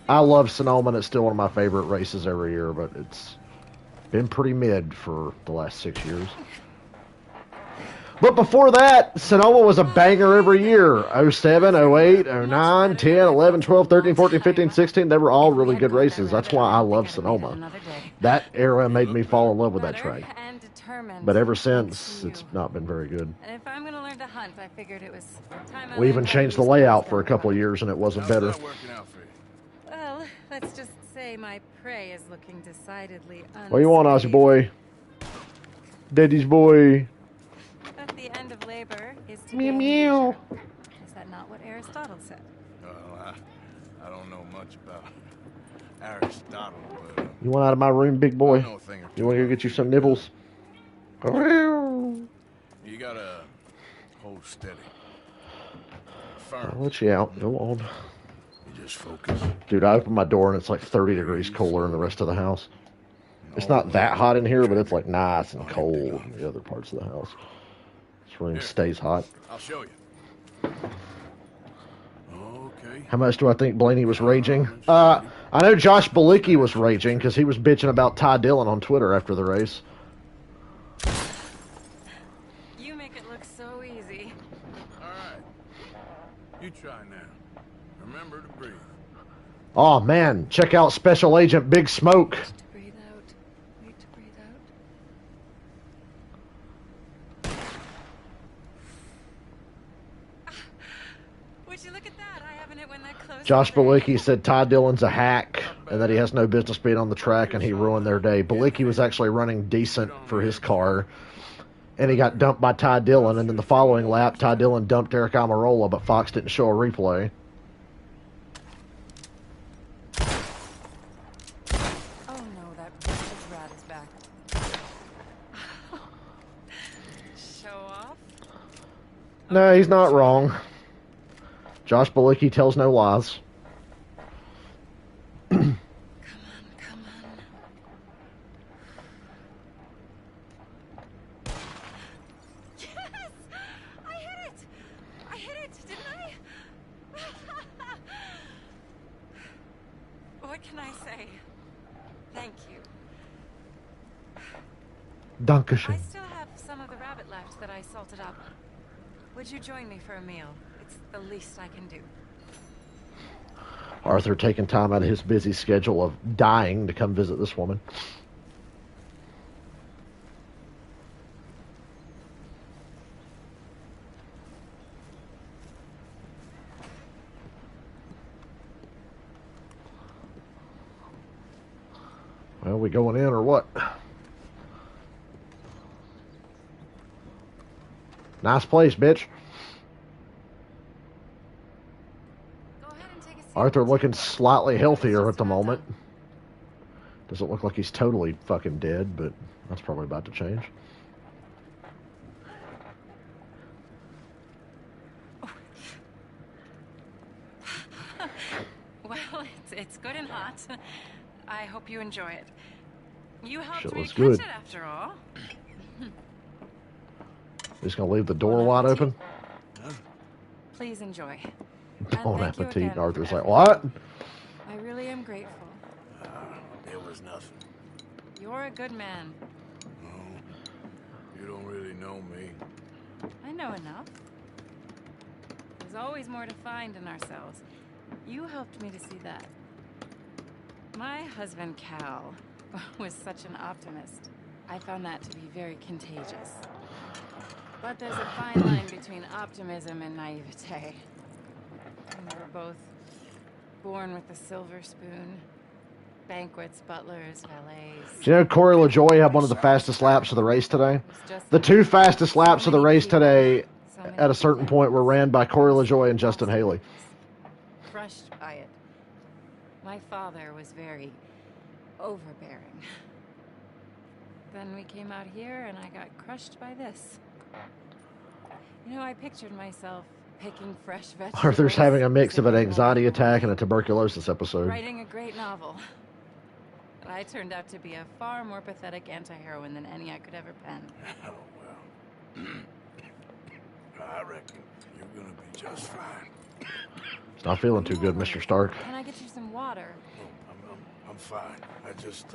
I love Sonoma, and it's still one of my favorite races every year, but it's been pretty mid for the last 6 years. But before that, Sonoma was a banger every year. 07, 08, 09, 10, 11, 12, 13, 14, 15, 16. They were all really good races. That's why I love Sonoma. That era made me fall in love with that track. But ever since, it's not been very good. And if I'm gonna learn to hunt, I figured it was time. We even changed the layout for a couple of years, and it wasn't better. Well, let's just say my prey is looking decidedly What do you want, Ozzy boy? Daddy's boy. But the end of labor is to Meow gain meow. leisure. Is that not what Aristotle said? Well, I don't know much about Aristotle, but... You want out of my room, big boy? I know a thing or two. You want to go get you some nibbles? You gotta hold steady. Firm. I'll let you out. Go on. You just focus. Dude, I opened my door and it's like 30 degrees cooler in the rest of the house. It's not that hot in here, but it's like nice and cold in the other parts of the house. This room stays hot. I'll show you. Okay. How much do I think Blaney was raging? I know Josh Balicki was raging because he was bitching about Ty Dillon on Twitter after the race. You make it look so easy. All right. You try now. Remember to breathe. Oh man, check out Special Agent Big Smoke. Breathe out. Wait to breathe out. Would you look at that? I haven't hit one that close. Josh Balicki said Ty Dillon's a hack and that he has no business being on the track and he ruined their day. Balicki was actually running decent for his car and he got dumped by Ty Dillon, and then the following lap Ty Dillon dumped Eric Almirola, but Fox didn't show a replay. Oh no, that wretched rat is back. Show off? No, he's not wrong. Josh Balicki tells no lies. Come on. Yes! I hit it, didn't I? Thank you. Dankeschön. I still have some of the rabbit left that I salted up. Would you join me for a meal? It's the least I can do. Arthur taking time out of his busy schedule of dying to come visit this woman. Well, we going in or what? Nice place, bitch. Arthur looking slightly healthier at the moment. Doesn't look like he's totally fucking dead, but that's probably about to change. Well, it's good and hot. I hope you enjoy it. You helped Shit me looks catch good. it after all. Just gonna leave the door wide open. Please enjoy. Bon thank you appetit. again Arthur's for like, what? I really am grateful. It was nothing. You're a good man. You don't really know me. I know enough. There's always more to find in ourselves. You helped me to see that. My husband, Cal, was such an optimist. I found that to be very contagious. But there's a fine line between optimism and naivete. We were both born with a silver spoon. Banquets, butlers, valets. Do you know Corey LaJoy had one of the fastest laps of the race today? The two fastest laps of the race today at a certain point were ran by Corey LaJoy and Justin Haley. Crushed by it. My father was very overbearing. Then we came out here and I got crushed by this. You know, I pictured myself picking fresh vegetables. Arthur's having a mix of an anxiety attack and a tuberculosis episode. Writing a great novel. But I turned out to be a far more pathetic anti-heroine than any I could ever pen. Oh, well. I reckon you're gonna be just fine. It's not feeling too good, Mr. Stark. Can I get you some water? I'm fine. I just,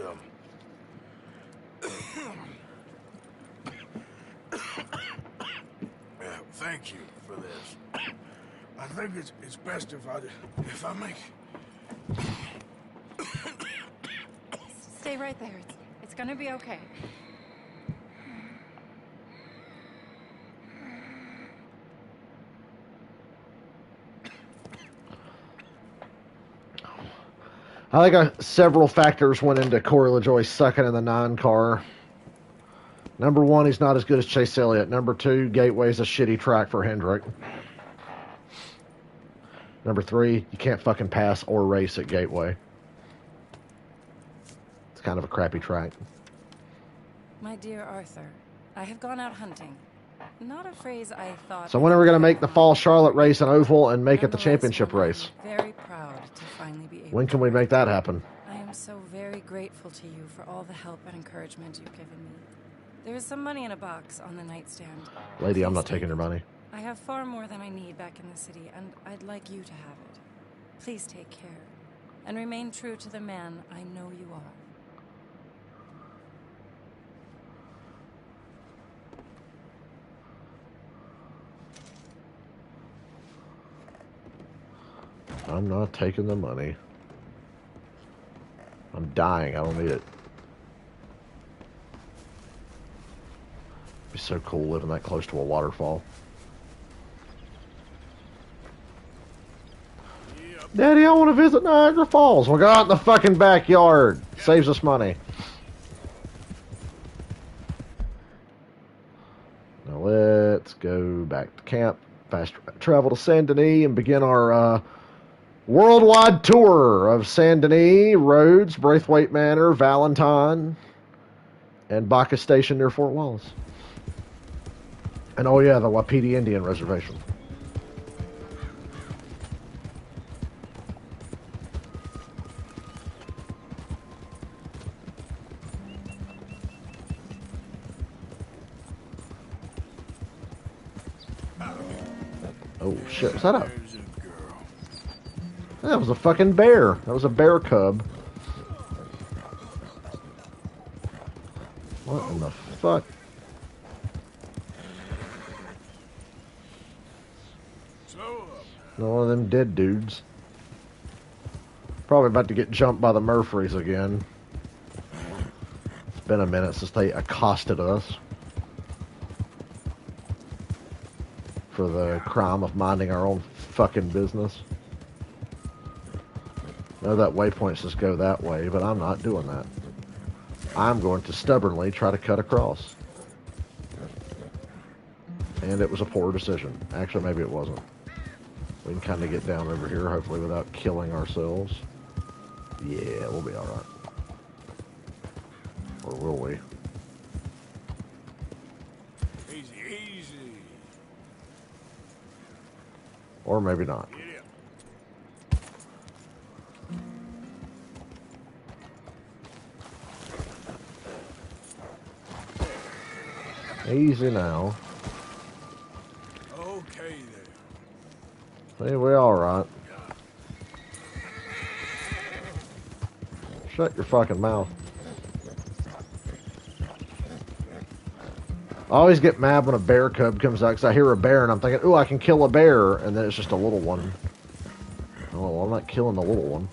thank you for this. I think it's best if I make... Stay right there. It's gonna be okay. I think several factors went into Corey LaJoy sucking in the 9 car. Number 1, he's not as good as Chase Elliott. Number 2, Gateway's a shitty track for Hendrick. Number 3, you can't fucking pass or race at Gateway. It's kind of a crappy track. My dear Arthur, I have gone out hunting. Not a phrase I thought... So when are we going to make the Fall Charlotte race an oval and make it the championship race? Very proud to finally be able When can we make that happen? I am so very grateful to you for all the help and encouragement you've given me. There is some money in a box on the nightstand. Lady, I'm not taking your money. I have far more than I need back in the city, and I'd like you to have it. Please take care, and remain true to the man I know you are. I'm not taking the money. I'm dying. I don't need it. It'd be so cool living that close to a waterfall. Daddy, I want to visit Niagara Falls. We'll go out in the fucking backyard. Saves us money. Now let's go back to camp. Fast travel to Saint Denis and begin our worldwide tour of Saint Denis, Rhodes, Braithwaite Manor, Valentine, and Bacchus Station near Fort Wallace. And oh yeah, the Wapiti Indian Reservation. Oh shit, was that That was a fucking bear. That was a bear cub. What in the fuck? No, one of them dead dudes. Probably about to get jumped by the Murphys again. It's been a minute since they accosted us for the crime of minding our own fucking business. I know that waypoint says go that way, but I'm not doing that. I'm going to stubbornly try to cut across. And it was a poor decision. Actually, maybe it wasn't. We can kind of get down over here, hopefully without killing ourselves. Yeah, we'll be alright. Or will we? Easy, easy. Or maybe not. Easy now. Okay there. Hey, we alright. Shut your fucking mouth. I always get mad when a bear cub comes out because I hear a bear and I'm thinking, ooh, I can kill a bear, and then it's just a little one. Oh, well, I'm not killing the little one.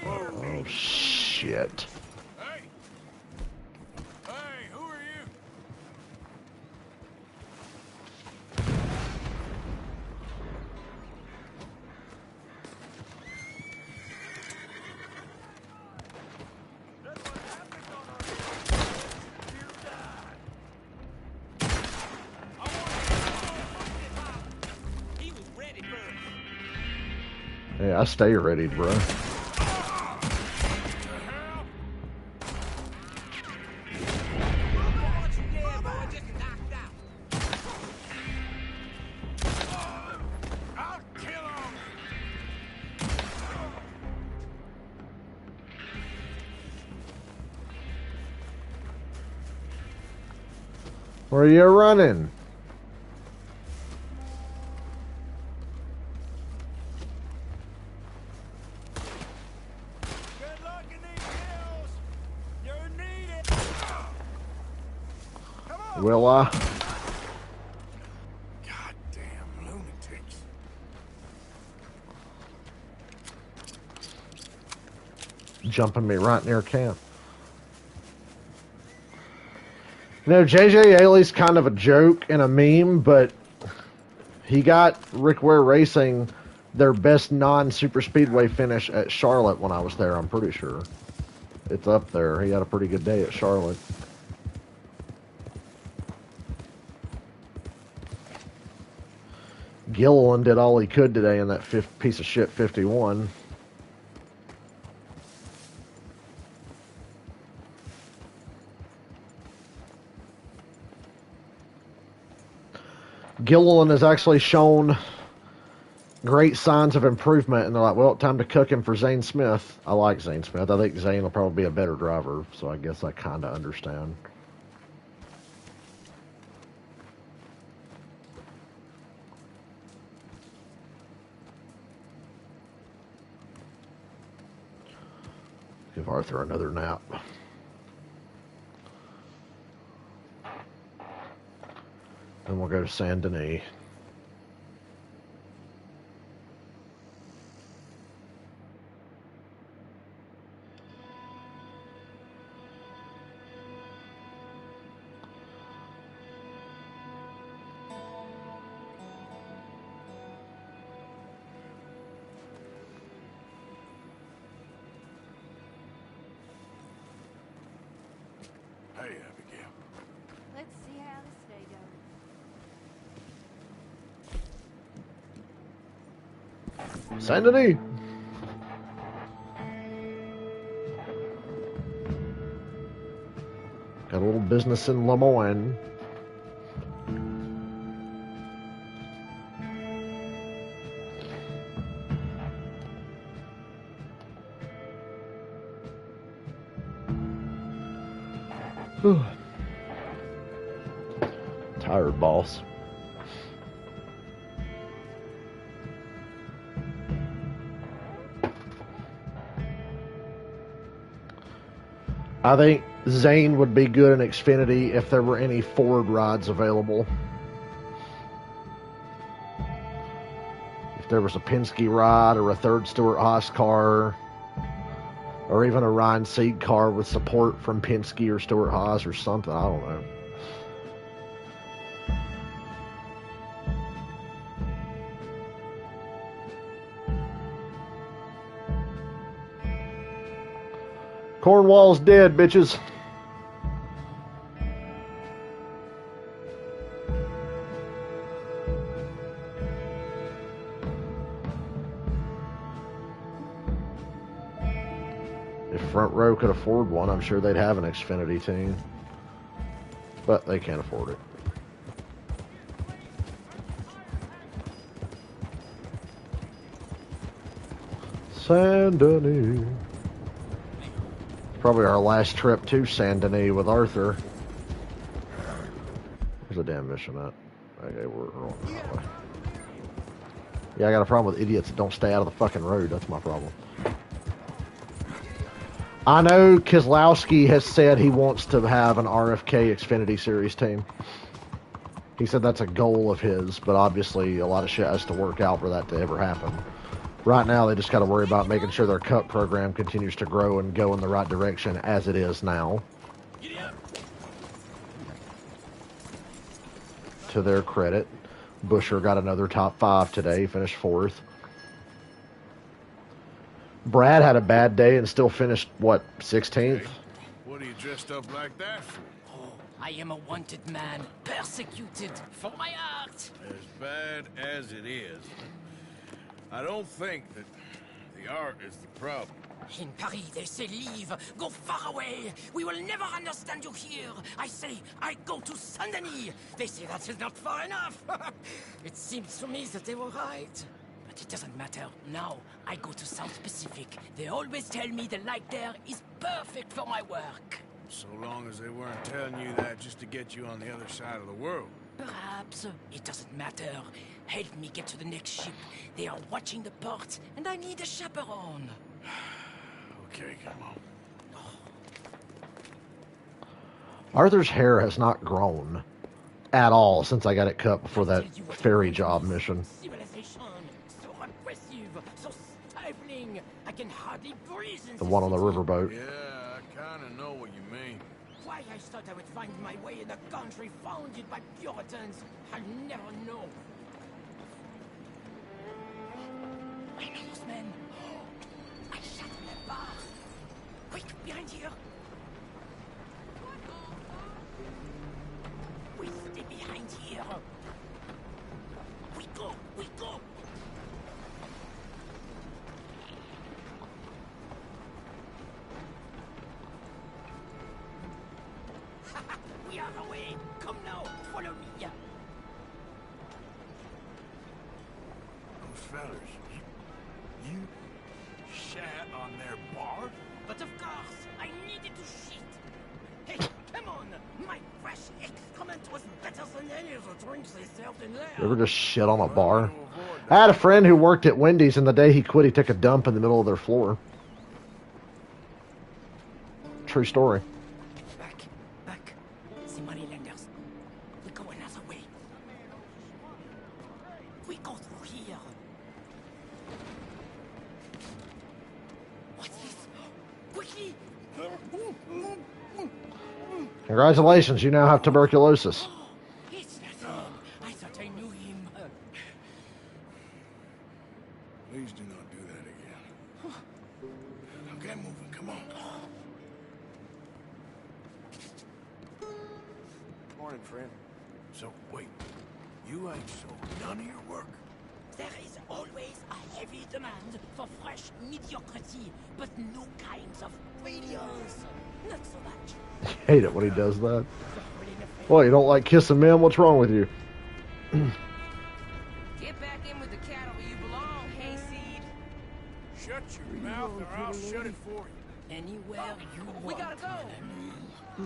Oh, shit. Yeah, I stay ready, bro. Where are you running? Will I? Goddamn lunatics. Jumping me right near camp. You know, JJ Ailey's kind of a joke and a meme, but he got Rick Ware Racing their best non-super speedway finish at Charlotte when I was there, I'm pretty sure. It's up there. He had a pretty good day at Charlotte. Gilliland did all he could today in that piece of shit 51. Gilliland has actually shown great signs of improvement, and they're like, well, time to cook him for Zane Smith. I like Zane Smith. I think Zane will probably be a better driver, so I guess I kind of understand. Give Arthur another nap. Then we'll go to Saint Denis. Hey, Abigail. Let's see how this day goes. Saint Denis. Got a little business in Lemoyne. Tired, boss. I think Zane would be good in Xfinity if there were any Ford rides available. If there was a Penske ride or a third Stewart-Haas car, or even a Ryan Sieg car with support from Penske or Stewart-Haas or something, I don't know. Cornwall's dead, bitches. If Front Row could afford one, I'm sure they'd have an Xfinity team. But they can't afford it. Saint Denis. Probably our last trip to Saint Denis with Arthur. Where's the damn mission at? Okay, we're on that way. Yeah, I got a problem with idiots that don't stay out of the fucking road. That's my problem. I know Keselowski has said he wants to have an RFK Xfinity Series team. He said that's a goal of his, but obviously a lot of shit has to work out for that to ever happen. Right now, they just got to worry about making sure their Cup program continues to grow and go in the right direction as it is now. To their credit, Buescher got another top 5 today, finished 4th. Brad had a bad day and still finished, what, 16th? Hey, what are you dressed up like that for? Oh, I am a wanted man, persecuted for my art. As bad as it is, I don't think that the art is the problem. In Paris, they say leave, go far away. We will never understand you here. I say, I go to Saint-Denis. They say that is not far enough. It seems to me that they were right. But it doesn't matter. Now, I go to South Pacific. They always tell me the light there is perfect for my work. So long as they weren't telling you that just to get you on the other side of the world. Perhaps. It doesn't matter. Help me get to the next ship. They are watching the port, and I need a chaperone. Okay, come on. Arthur's hair has not grown at all since I got it cut before that ferry job mission. Civilization, so oppressive, so stifling. I can hardly breathe in The one on the riverboat. Yeah, I kind of know what you mean. Why I thought I would find my way in a country founded by Puritans, I'll never know. I know those men. I shot in that bar. Quick, behind here. We stay behind here. We go, we go. We are away. Come now, follow me. Those fellas, you shat on their bar? But of course, I needed to shit. Hey, come on. My fresh excrement was better than any of the drinks they served in there. You ever just shit on a bar? I had a friend who worked at Wendy's, and the day he quit, he took a dump in the middle of their floor. True story. Back. The Moneylanders. We go another way. We go through here. What's this? Quickly! Congratulations, you now have tuberculosis. It's nothing. I thought I knew him. Please do not do that again. Now get moving, come on. Morning, friend. So, wait. You ain't sold none of your work. There is always a heavy demand for fresh mediocrity, but no kinds of failures. Not so much. I hate it when he does that. Well, you don't like kissing men? What's wrong with you? Get back in with the cattle where you belong, hayseed. Shut your mouth or I'll shut it for you. Anywhere you want. We gotta go. Oh,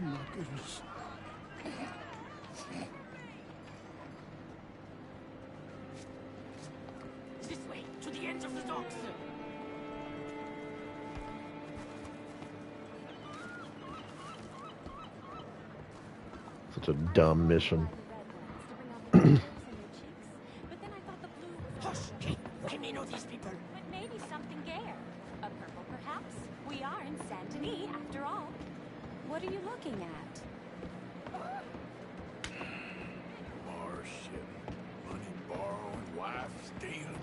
my goodness. This way, to the end of the docks. Such a dumb mission. Hush, Kate. I may know these people. But maybe something gayer. A purple, perhaps? We are in Saint Denis, after all. What are you looking at? Bar shit. Money borrowing, wife stealing.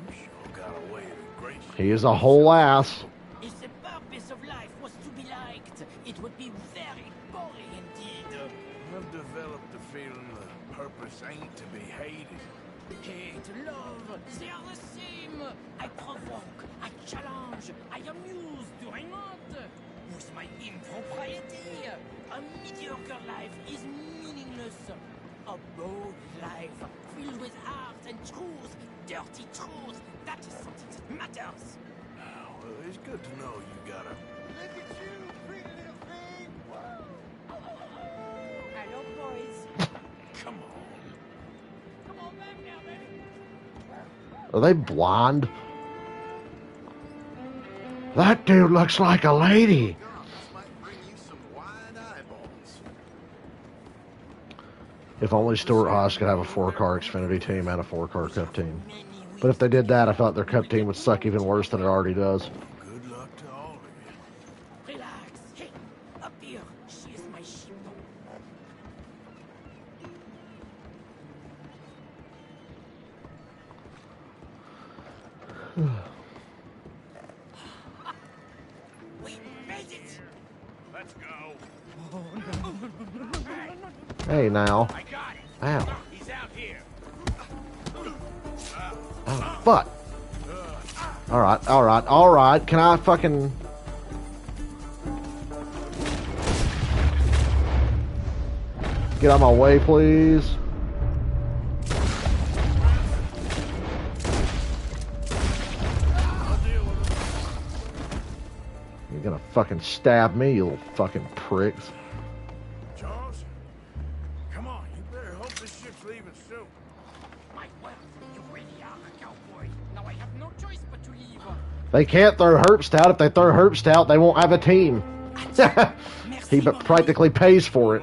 You sure got away with grace. He is a whole ass. If the purpose of life was to be liked, it would be very boring indeed. I've developed the feeling the purpose ain't to be hated. Hate, love, they are the same. I provoke, I challenge, I amuse, do I not? With my impropriety, a mediocre life is meaningless. A bold life, filled with art and truth, dirty truth, that is something that matters. Well, it's good to know you got a... Look at you, pretty little thing. Hello, boys. Come on. Come on back now, baby. Are they blonde? That dude looks like a lady. If only Stuart Haas could have a 4-car Xfinity team and a 4-car Cup team. But if they did that, I thought their Cup team would suck even worse than it already does. Good luck to all of you. Relax. Hey, up here. She is my sheep. We made it. Let's go. Hey, now. I got it. Ow. He's out here. Oh, fuck. Alright, alright, alright. Can I fucking... Get out of my way, please? You're gonna fucking stab me, you little fucking pricks. Charles, come on. You better hope this ship's leaving soon. My word, you really are a cowboy. Now I have no choice but to leave. They can't throw Herbstout. If they throw Herbstout, they won't have a team. He practically pays for it.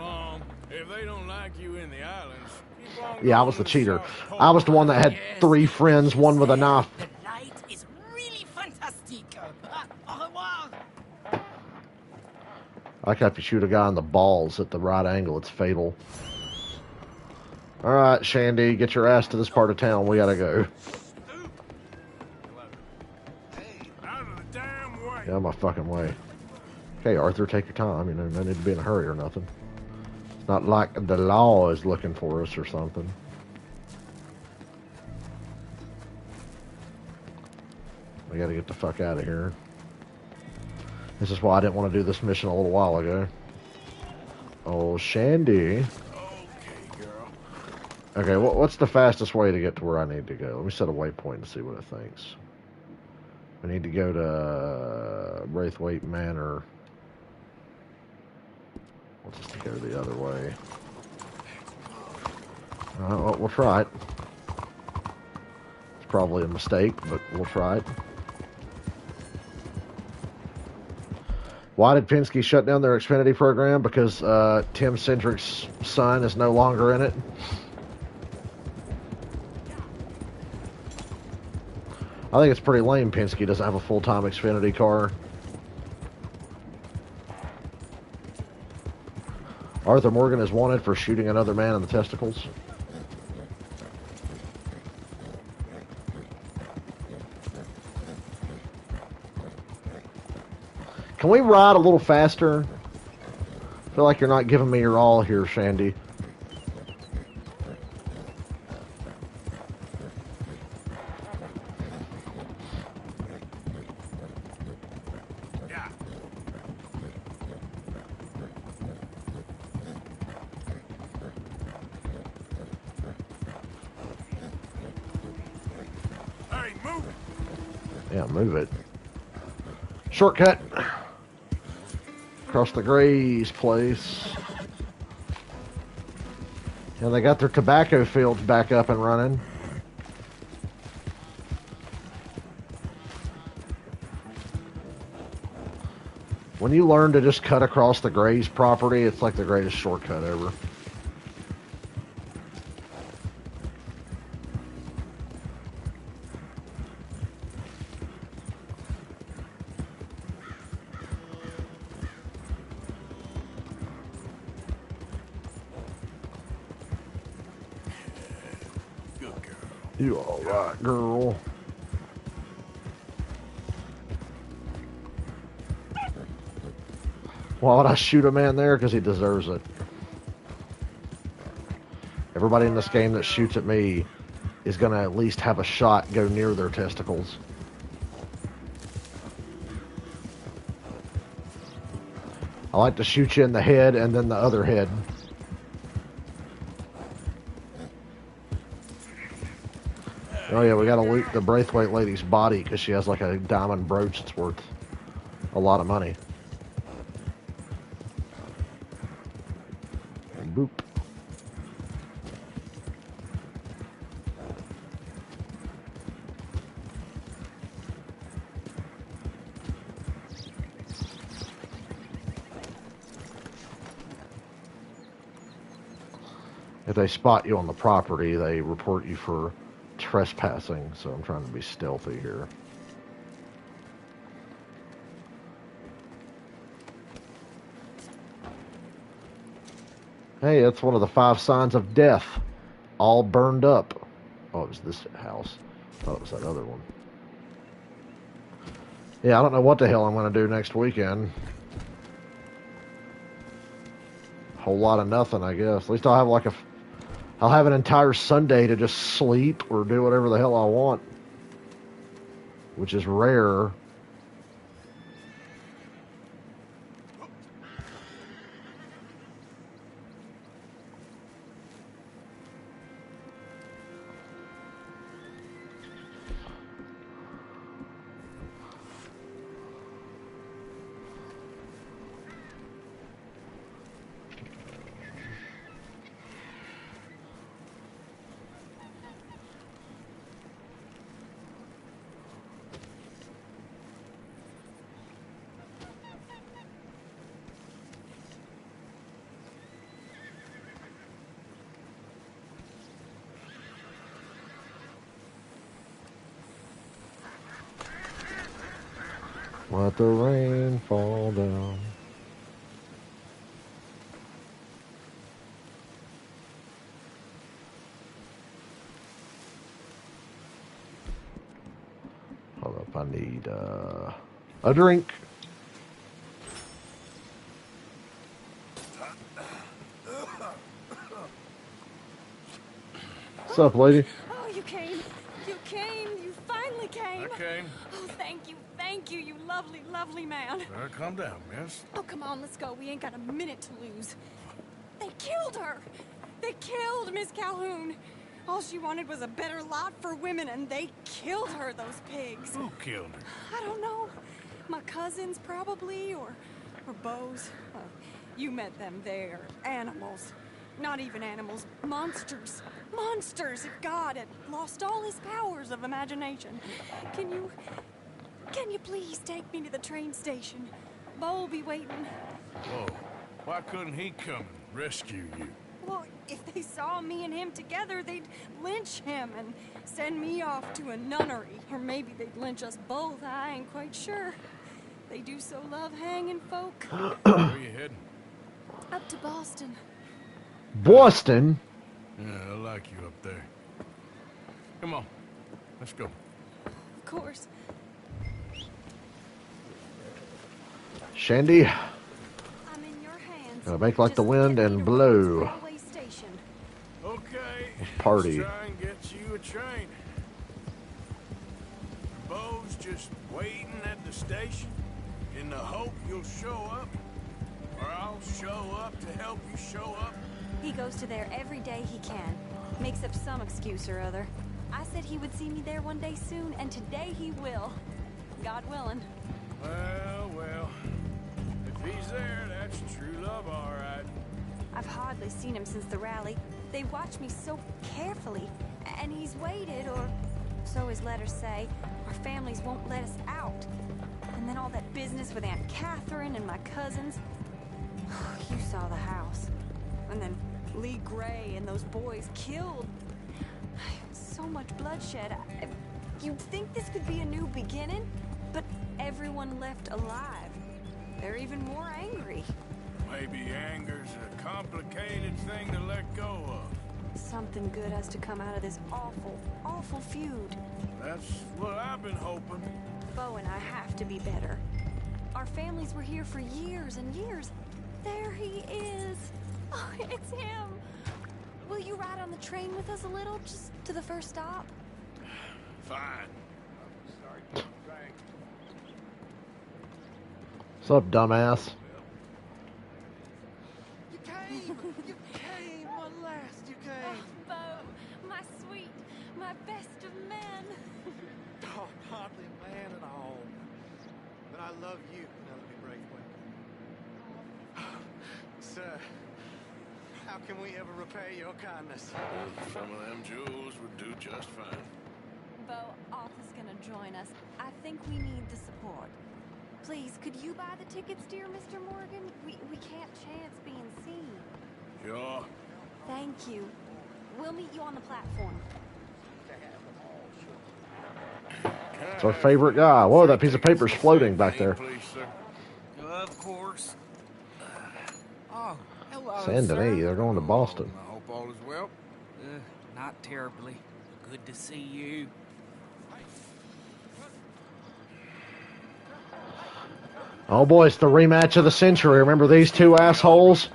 If they don't like you in the islands, keep on Yeah, I was the cheater. I was the one that had 3 friends, one with a knife. The light is really fantastic. Au revoir. I like how if you shoot a guy in the balls at the right angle, it's fatal. Alright, Shandy, get your ass to this part of town. We gotta go. Get out of my fucking way. Okay, Arthur, take your time. You know, no need to be in a hurry or nothing. It's not like the law is looking for us or something. We gotta get the fuck out of here. This is why I didn't want to do this mission a little while ago. Oh, Shandy. Okay, what's the fastest way to get to where I need to go? Let me set a waypoint and see what it thinks. We need to go to Braithwaite Manor. Let's just go the other way. Well, we'll try it. It's probably a mistake, but we'll try it. Why did Penske shut down their Xfinity program? Because Tim Cindric's son is no longer in it. I think it's pretty lame Penske doesn't have a full-time Xfinity car. Arthur Morgan is wanted for shooting another man in the testicles. Can we ride a little faster? I feel like you're not giving me your all here, Shandy. Yeah, move it. Shortcut. Across the Gray's place. Yeah, they got their tobacco fields back up and running. When you learn to just cut across the Gray's property, it's like the greatest shortcut ever. You alright, girl? Why would I shoot a man there? Because he deserves it. Everybody in this game that shoots at me is going to at least have a shot go near their testicles. I like to shoot you in the head and then the other head. Oh yeah, we gotta loot the Braithwaite lady's body because she has like a diamond brooch that's worth a lot of money. And boop. If they spot you on the property, they report you for trespassing, so I'm trying to be stealthy here. Hey, that's one of the 5 signs of death. All burned up. Oh, it was this house. I thought it was that other one. Yeah, I don't know what the hell I'm going to do next weekend. Whole lot of nothing, I guess. At least I'll have like I'll have an entire Sunday to just sleep or do whatever the hell I want, which is rare. Let the rain fall down. Hold up, I need a drink. What's up, lady? Oh, you came. You came. You finally came. I came. Oh, thank you. Thank you, you lovely, lovely man. Calm down, miss. Oh, come on, let's go. We ain't got a minute to lose. They killed her. They killed Miss Calhoun. All she wanted was a better lot for women, and they killed her, those pigs. Who killed her? I don't know. My cousins, probably, or Beau's. You met them. They're animals. Not even animals. Monsters. Monsters. If God had lost all his powers of imagination. Can you please take me to the train station? Beau'll be waiting. Whoa. Why couldn't he come and rescue you? Well, if they saw me and him together, they'd lynch him and send me off to a nunnery. Or maybe they'd lynch us both. I ain't quite sure. They do so love hanging folk. Where are you heading? Up to Boston. Boston? Yeah, I like you up there. Come on. Let's go. Of course. Shandy, I'm in your hands. gonna make like the wind and blow. Okay. Party. Let's try and get you a train. Beau's just waiting at the station in the hope you'll show up, or I'll show up to help you show up. He goes to there every day he can. Makes up some excuse or other. I said he would see me there one day soon, and today he will. God willing. Well. If he's there, that's true love, all right. I've hardly seen him since the rally. They watch me so carefully, and he's waited, or so his letters say. Our families won't let us out. And then all that business with Aunt Catherine and my cousins. You saw the house. And then Lee Gray and those boys killed. So much bloodshed. You'd think this could be a new beginning, but everyone left alive. They're even more angry. Maybe anger's a complicated thing to let go of. So something good has to come out of this awful, awful feud. That's what I've been hoping. Bo and I have to be better. Our families were here for years and years. There he is. Oh, it's him. Will you ride on the train with us a little, just to the first stop? Fine. What's up, dumbass? You came! You came! At last you came! Oh, Bo, my sweet, my best of men. Oh, hardly a man at all. But I love you, Penelope Braithwaite. Sir, how can we ever repay your kindness? Some of them jewels would do just fine. Bo, Arthur's gonna join us. I think we need the support. Please, could you buy the tickets, dear Mr. Morgan? We can't chance being seen. Sure. Thank you. We'll meet you on the platform. It's our favorite guy. Whoa, that piece of paper's floating back there. Of course. Oh, hello, Saint sir. Denis, they're going to Boston. I hope all is well. Not terribly. Good to see you. Oh boy, it's the rematch of the century. Remember these two assholes?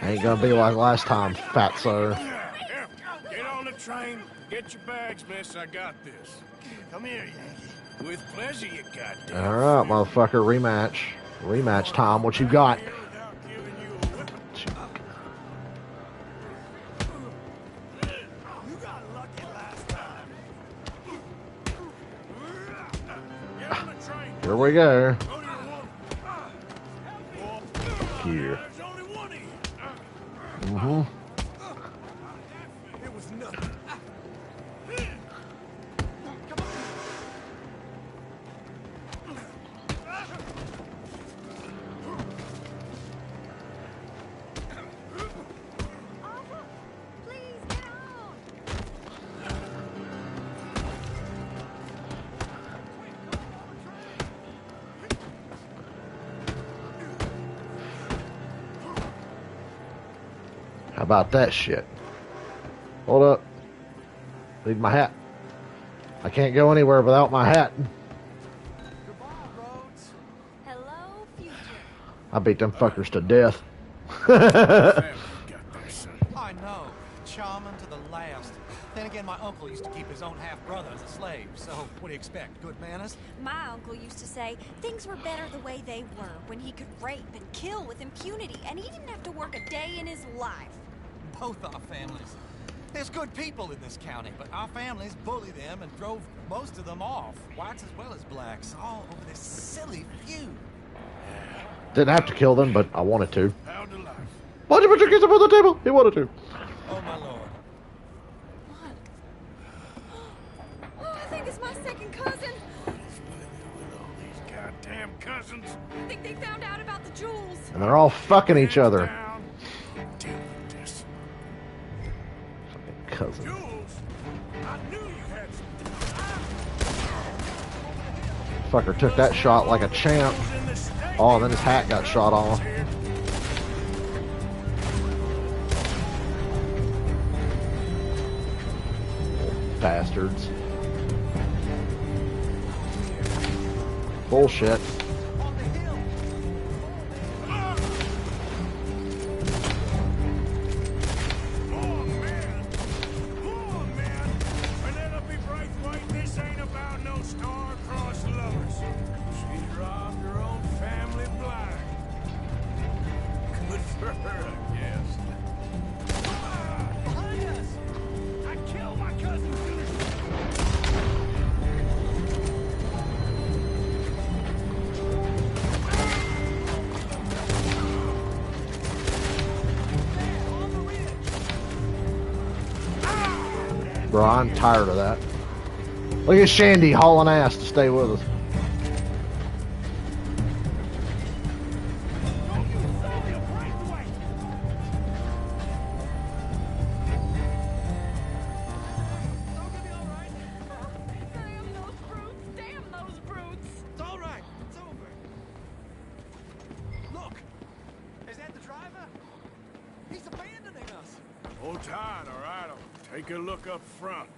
Ain't gonna be like last time, fatso. Here, get on the train. Get your bags, miss. I got this. Come here, Yankee. With pleasure, you goddamn. Alright, motherfucker, rematch. Rematch time. What you got? Here we go. Here. Mm-hmm. It was nothing. How about that shit? Hold up. Need my hat. I can't go anywhere without my hat. Hello, future. I beat them fuckers to death. I know. Charming to the last. Then again, my uncle used to keep his own half-brother as a slave, so what do you expect? Good manners? My uncle used to say things were better the way they were, when he could rape and kill with impunity, and he didn't have to work a day in his life. Both our families. There's good people in this county, but our families bullied them and drove most of them off, whites as well as blacks, all over this silly feud. Didn't have to kill them, but I wanted to. Why'd you put your kids up on the table? He wanted to. Oh, my lord. Oh, I think it's my second cousin. Goddamn cousins. I think they found out about the jewels. And they're all fucking each other. Cousin. Fucker took that shot like a champ. Oh, and then his hat got shot off. Bastards. Bullshit. Penelope Braithwaite, this ain't about no star-crossed lovers. She's robbed her own family blind. Good for her, I guess. Behind us! I killed my cousin. Bro, I'm tired of that. Look at Shandy hauling ass to stay with us. It's all right. It's over. Look. Is that the driver? He's abandoning us. Hold tight, all right? I'll take a look up front.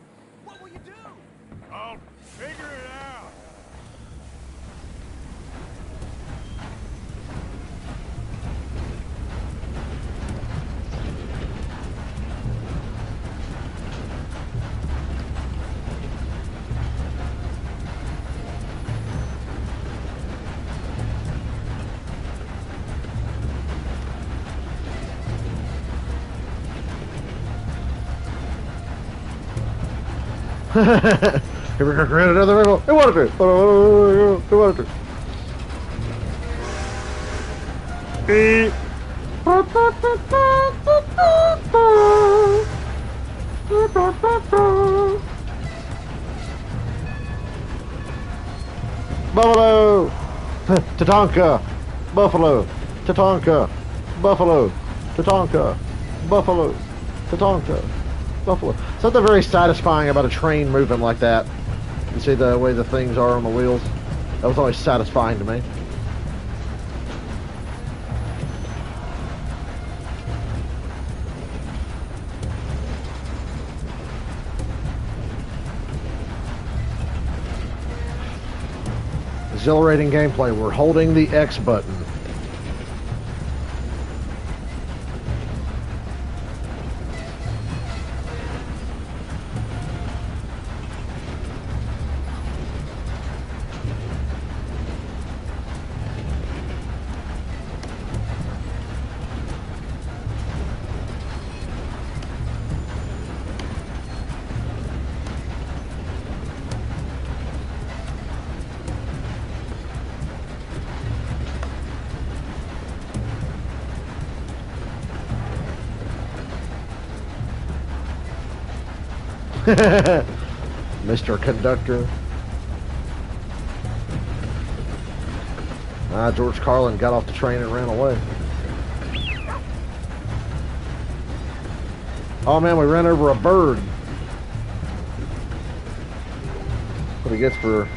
What will you do? I'll figure it out. Here we go, create another rival. It wanted to. It wanted to. Buffalo! Tatanka! Buffalo! Tatanka! Buffalo! Tatanka! Buffalo! Tatanka! Buffalo. Something very satisfying about a train moving like that. You see the way the things are on the wheels? That was always satisfying to me. Exhilarating gameplay. We're holding the X button. Mr. Conductor. George Carlin got off the train and ran away. Oh man, we ran over a bird. What he gets for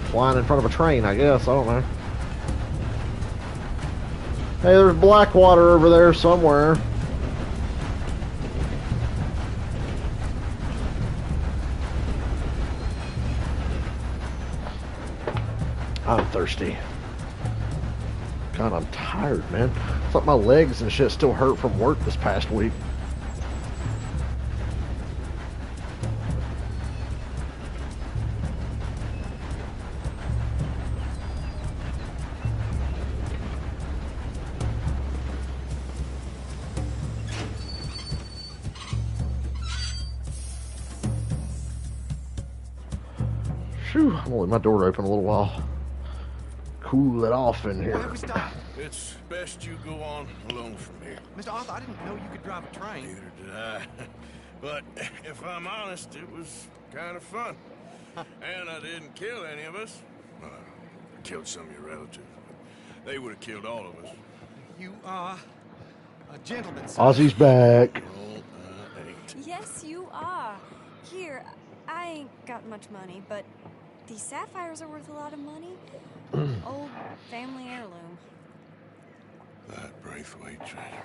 flying in front of a train, I guess. I don't know. Hey, there's Blackwater over there somewhere. I'm thirsty. God, I'm tired, man. It's like my legs and shit still hurt from work this past week. Phew, I'm gonna leave my door open a little while. Cool it off in here. Why have we stopped? It's best you go on alone from here. Mr. Arthur, I didn't know you could drive a train. Neither did I. But if I'm honest, it was kind of fun. And I didn't kill any of us. Well, I killed some of your relatives. But they would have killed all of us. You are a gentleman, sir. Ozzy's back. Yes, you are. Here, I ain't got much money, but these sapphires are worth a lot of money. Old family heirloom. That Braithwaite treasure.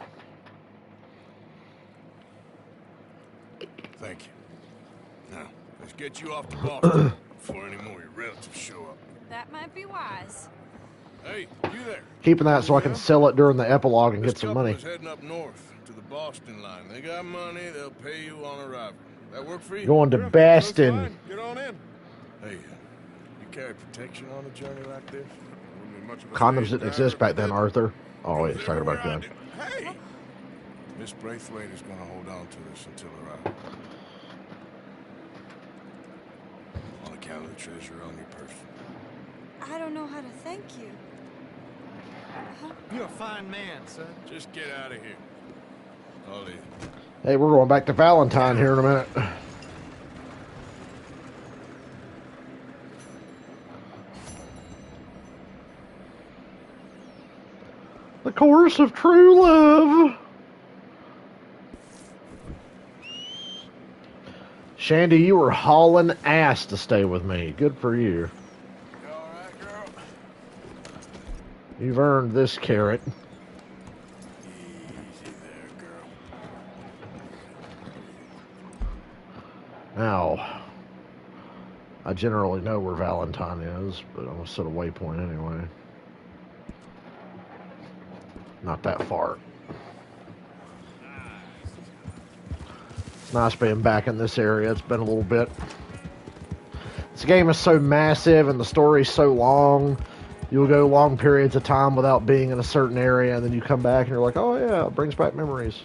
Thank you. Now, let's get you off to Boston before any more of your relatives show up. That might be wise. Hey, you there? Keeping that so I can sell it during the epilogue and get some money. This couple is heading up north to the Boston line. They got money, they'll pay you on arrival. That work for you? Going to Boston. Get on in. Hey, you carry protection on a journey like this? Wouldn't be much of a Condoms stage didn't dive. exist back then, Arthur. Oh, wait, he's talking about gun. Hey! Miss Braithwaite is going to hold on to this until arrival. On account of the treasure on your person. I don't know how to thank you. You're a fine man, sir. Just get out of here. I'll leave. Hey, we're going back to Valentine here in a minute. The course of true love. Shandy, you were hauling ass to stay with me. Good for you. All right, girl. You've earned this carrot. Easy there. Now, I generally know where Valentine is, but I'm going to set a waypoint anyway. Not that far. It's nice being back in this area. It's been a little bit. This game is so massive and the story's so long. You'll go long periods of time without being in a certain area, and then you come back and you're like, oh yeah, it brings back memories.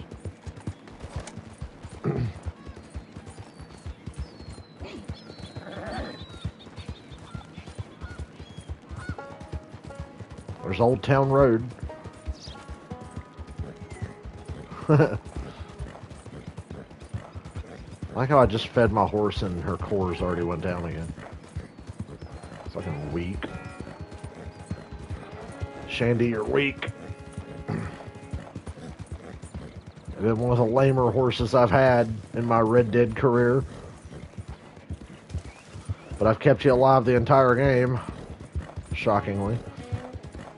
There's Old Town Road. I like how I just fed my horse and her cores already went down again. Fucking weak. Shandy, you're weak. I've been one of the lamer horses I've had in my Red Dead career. But I've kept you alive the entire game. Shockingly.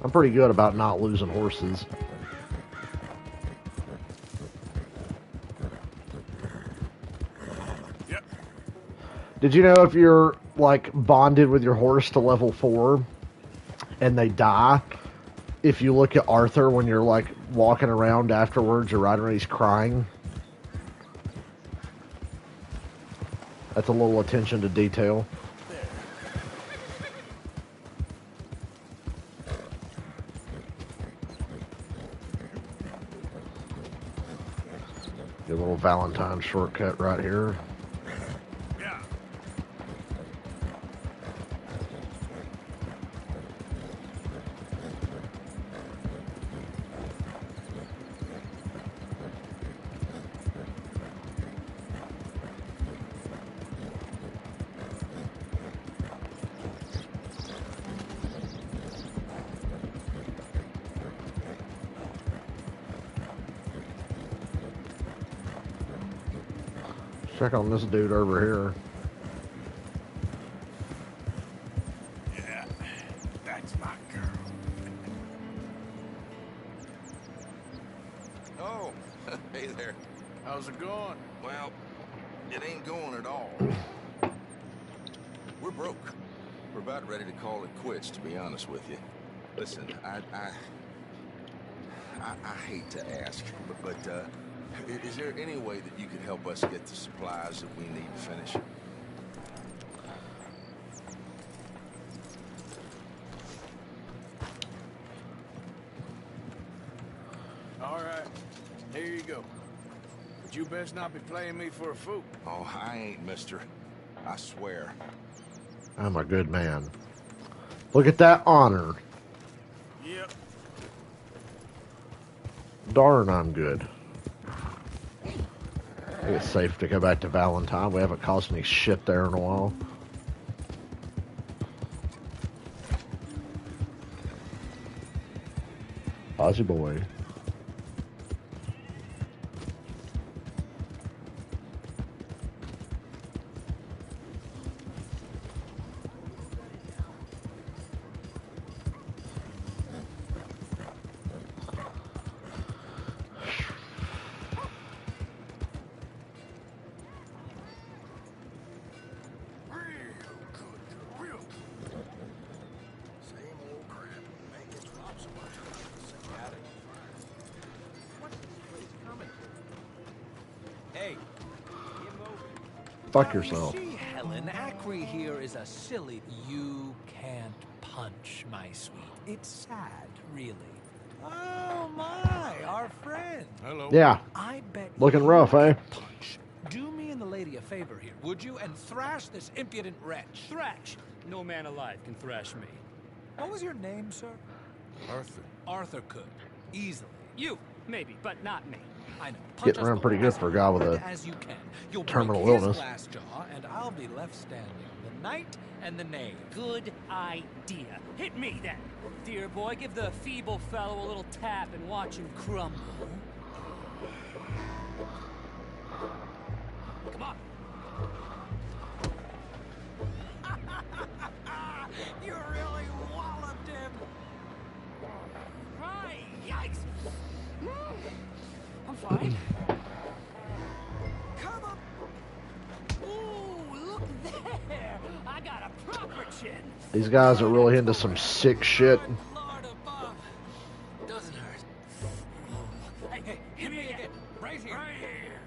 I'm pretty good about not losing horses. Yep. Did you know if you're, like, bonded with your horse to level 4 and they die, if you look at Arthur when you're, like, walking around afterwards or riding around, he's crying? That's a little attention to detail. Get a little Valentine shortcut right here. Yeah. Check on this dude over here. Yeah, that's my girl. Oh, hey there. How's it going? Well, it ain't going at all. We're broke. We're about ready to call it quits, to be honest with you. Listen, I hate to ask, but is there any way that you could help us get the supplies that we need to finish? All right, here you go. But you best not be playing me for a fool. Oh, I ain't, mister. I swear. I'm a good man. Look at that honor. Yep. Darn, I'm good. I think it's safe to go back to Valentine. We haven't caused any shit there in a while. Ozzy boy. Hey. Fuck yourself. See, Helen, Acri here is a silly. You can't punch, my sweet. It's sad, really. Oh my, our friend. Hello. Yeah. I bet Looking you rough, eh? punch. Do me and the lady a favor here, would you? And thrash this impudent wretch. Thrash! No man alive can thrash me. What was your name, sir? Arthur. Arthur could. Easily. You, maybe, but not me. I know. Getting around pretty good for a guy with a as you can. You'll terminal break his illness. glass jaw, and I'll be left standing. The knight and the knave. Good idea. Hit me then. Dear boy, give the feeble fellow a little tap and watch him crumble. Come on. You really walloped him. Right, yikes. I'm fine. Come on. Ooh. These guys are really into some sick shit. Doesn't hurt. Hey, hit me again. Right here. Right here.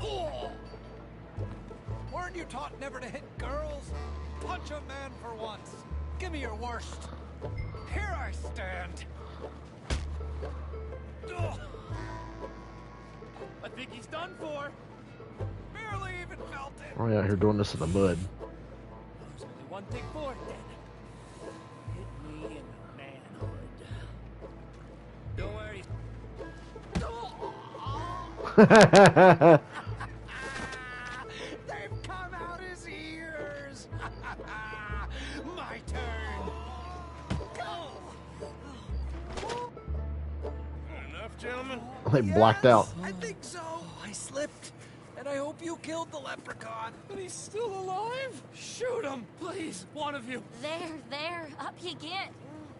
Oh. Weren't you taught never to hit girls? Punch a man for once. Give me your worst. Here I stand. Ugh. I think he's done for. Barely even felt it. We're out here doing this in the mud. There's only one thing for it then. Hit me in the manhood. Don't worry. They've come out his ears. My turn. Go. Enough, gentlemen? They blacked out. I think so. I slipped. And I hope you killed the leprechaun. But he's still alive? Shoot him, please. One of you. There. Up you get.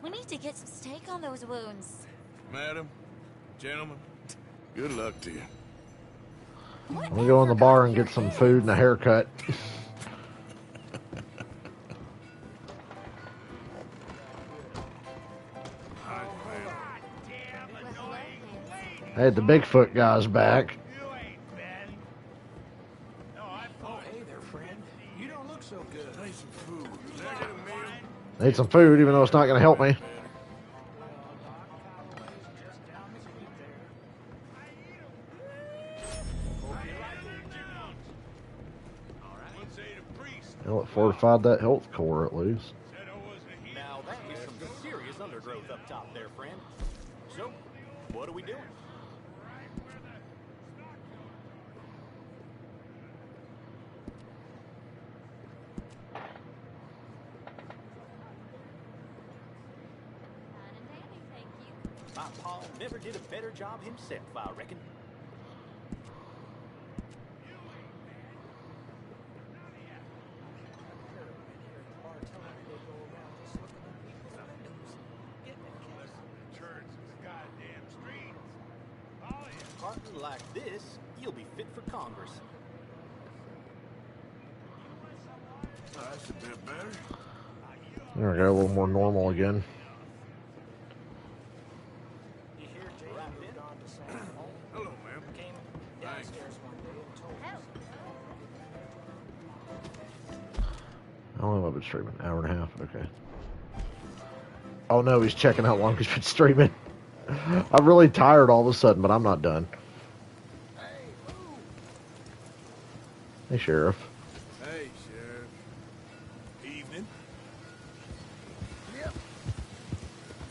We need to get some steak on those wounds. Madam, gentlemen, good luck to you. I'm gonna go in the bar and get some food and a haircut. Hey, the Bigfoot guy's back. Hey there, friend. You don't look so good. Take some food. Need some food, even though it's not gonna help me. Well, it fortified that health core at least. Now that is some serious undergrowth up top there, friend. So, what are we doing? My pa never did a better job himself, I reckon. Partner like this, you'll be fit for Congress. That's a bit better. There we go, a little more normal again. Hello, ma'am. Thanks. How long have I been streaming? An hour and a half? Okay. Oh no, he's checking how long he's been streaming. I'm really tired all of a sudden, but I'm not done. Hey, Sheriff. Hey, Sheriff. Evening.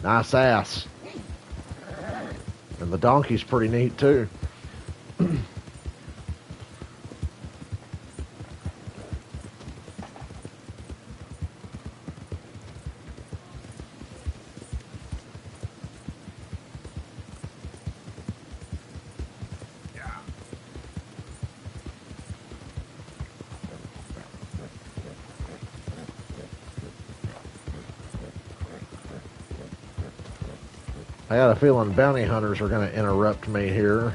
Nice ass. And the donkey's pretty neat, too. I got a feeling bounty hunters are going to interrupt me here.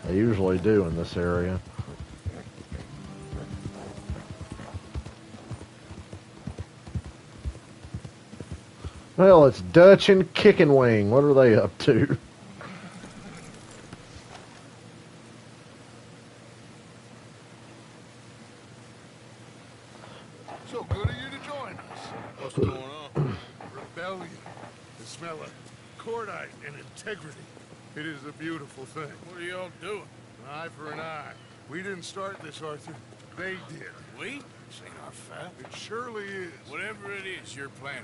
They usually do in this area. Well, it's Dutch and Kicking Wing. What are they up to? So good of you to join us. What's going on? Rebellion. The smell of cordite and integrity. It is a beautiful thing. What are y'all doing? An eye for an eye. We didn't start this, Arthur. They did. We? This ain't our fault. It surely is. Whatever it is you're planning,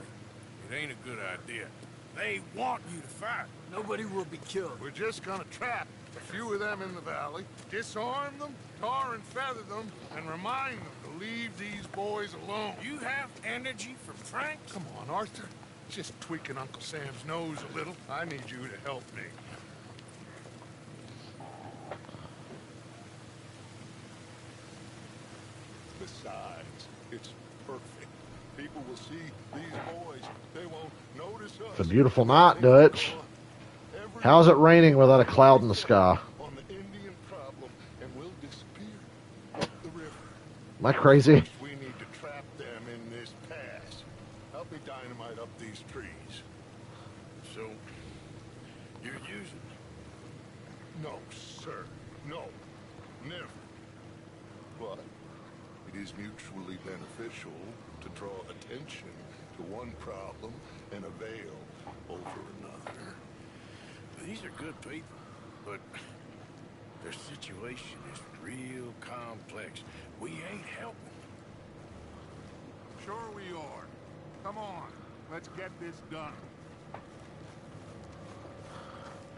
it ain't a good idea. They want you to fight. Nobody will be killed. We're just gonna trap a few of them in the valley, disarm them, tar and feather them, and remind them to leave these boys alone. You have energy for pranks? Come on, Arthur. Just tweaking Uncle Sam's nose a little. I need you to help me. Besides, it's perfect. People will see these boys. They won't notice us. It's a beautiful night, Dutch. How's it raining without a cloud in the sky? On the Indian problem, and we'll Am I crazy? We need to trap them in this pass. Help me dynamite up these trees. So, you're using... No, sir. No. Never. But it is mutually beneficial to draw attention to one problem and avail over another. These are good people, but their situation is real complex. We ain't helping. Sure we are. Come on, let's get this done.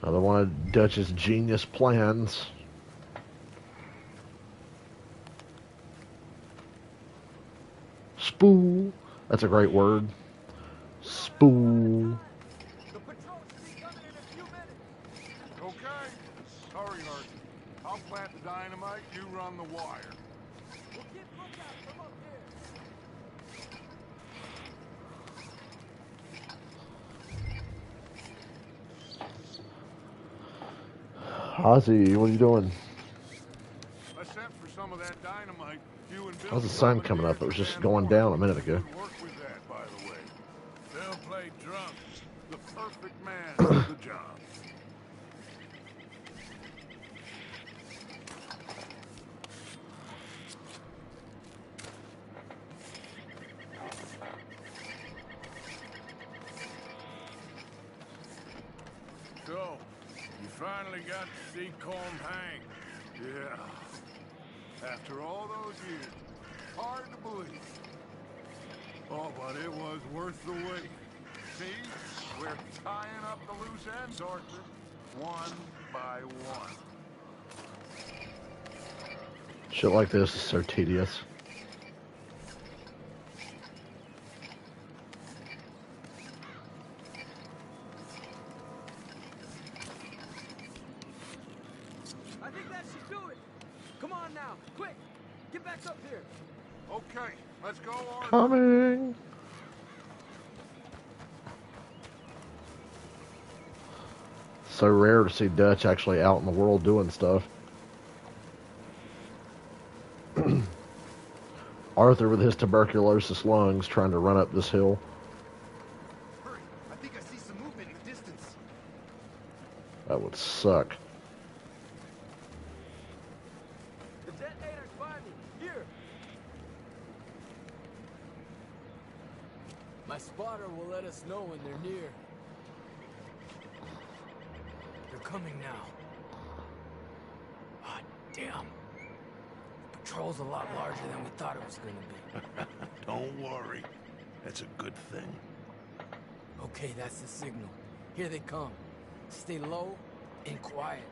Another one of Dutch's genius plans. Spool. That's a great word. Spool. Okay. Hurry, Archie. I'll plant the dynamite, you run the wire. We'll keep lookout from up here. Ozzy, what are you doing? I sent for some of that dynamite. You and Bill. How's the sun coming up? It was just going down a minute ago. Work with that, by the way. They'll play drunk. The perfect man for the job. So, you finally got to see Colm hang. Yeah. After all those years. Hard to believe. Oh, but it was worth the wait. See? We're tying up the loose ends, Arthur. One by one. Shit like this is so tedious. I think that should do it. Come on now, quick. Get back up here. Okay, let's go, Arthur. Coming. So rare to see Dutch actually out in the world doing stuff. Arthur with his tuberculosis lungs trying to run up this hill. Hurry, I think I see some movement in the distance. That would suck. The detonator's by me. Here. My spotter will let us know when they're near. They're coming now. Ah, damn. The patrol's a lot larger than we thought it was going to be. Don't worry. That's a good thing. Okay, that's the signal. Here they come. Stay low and quiet.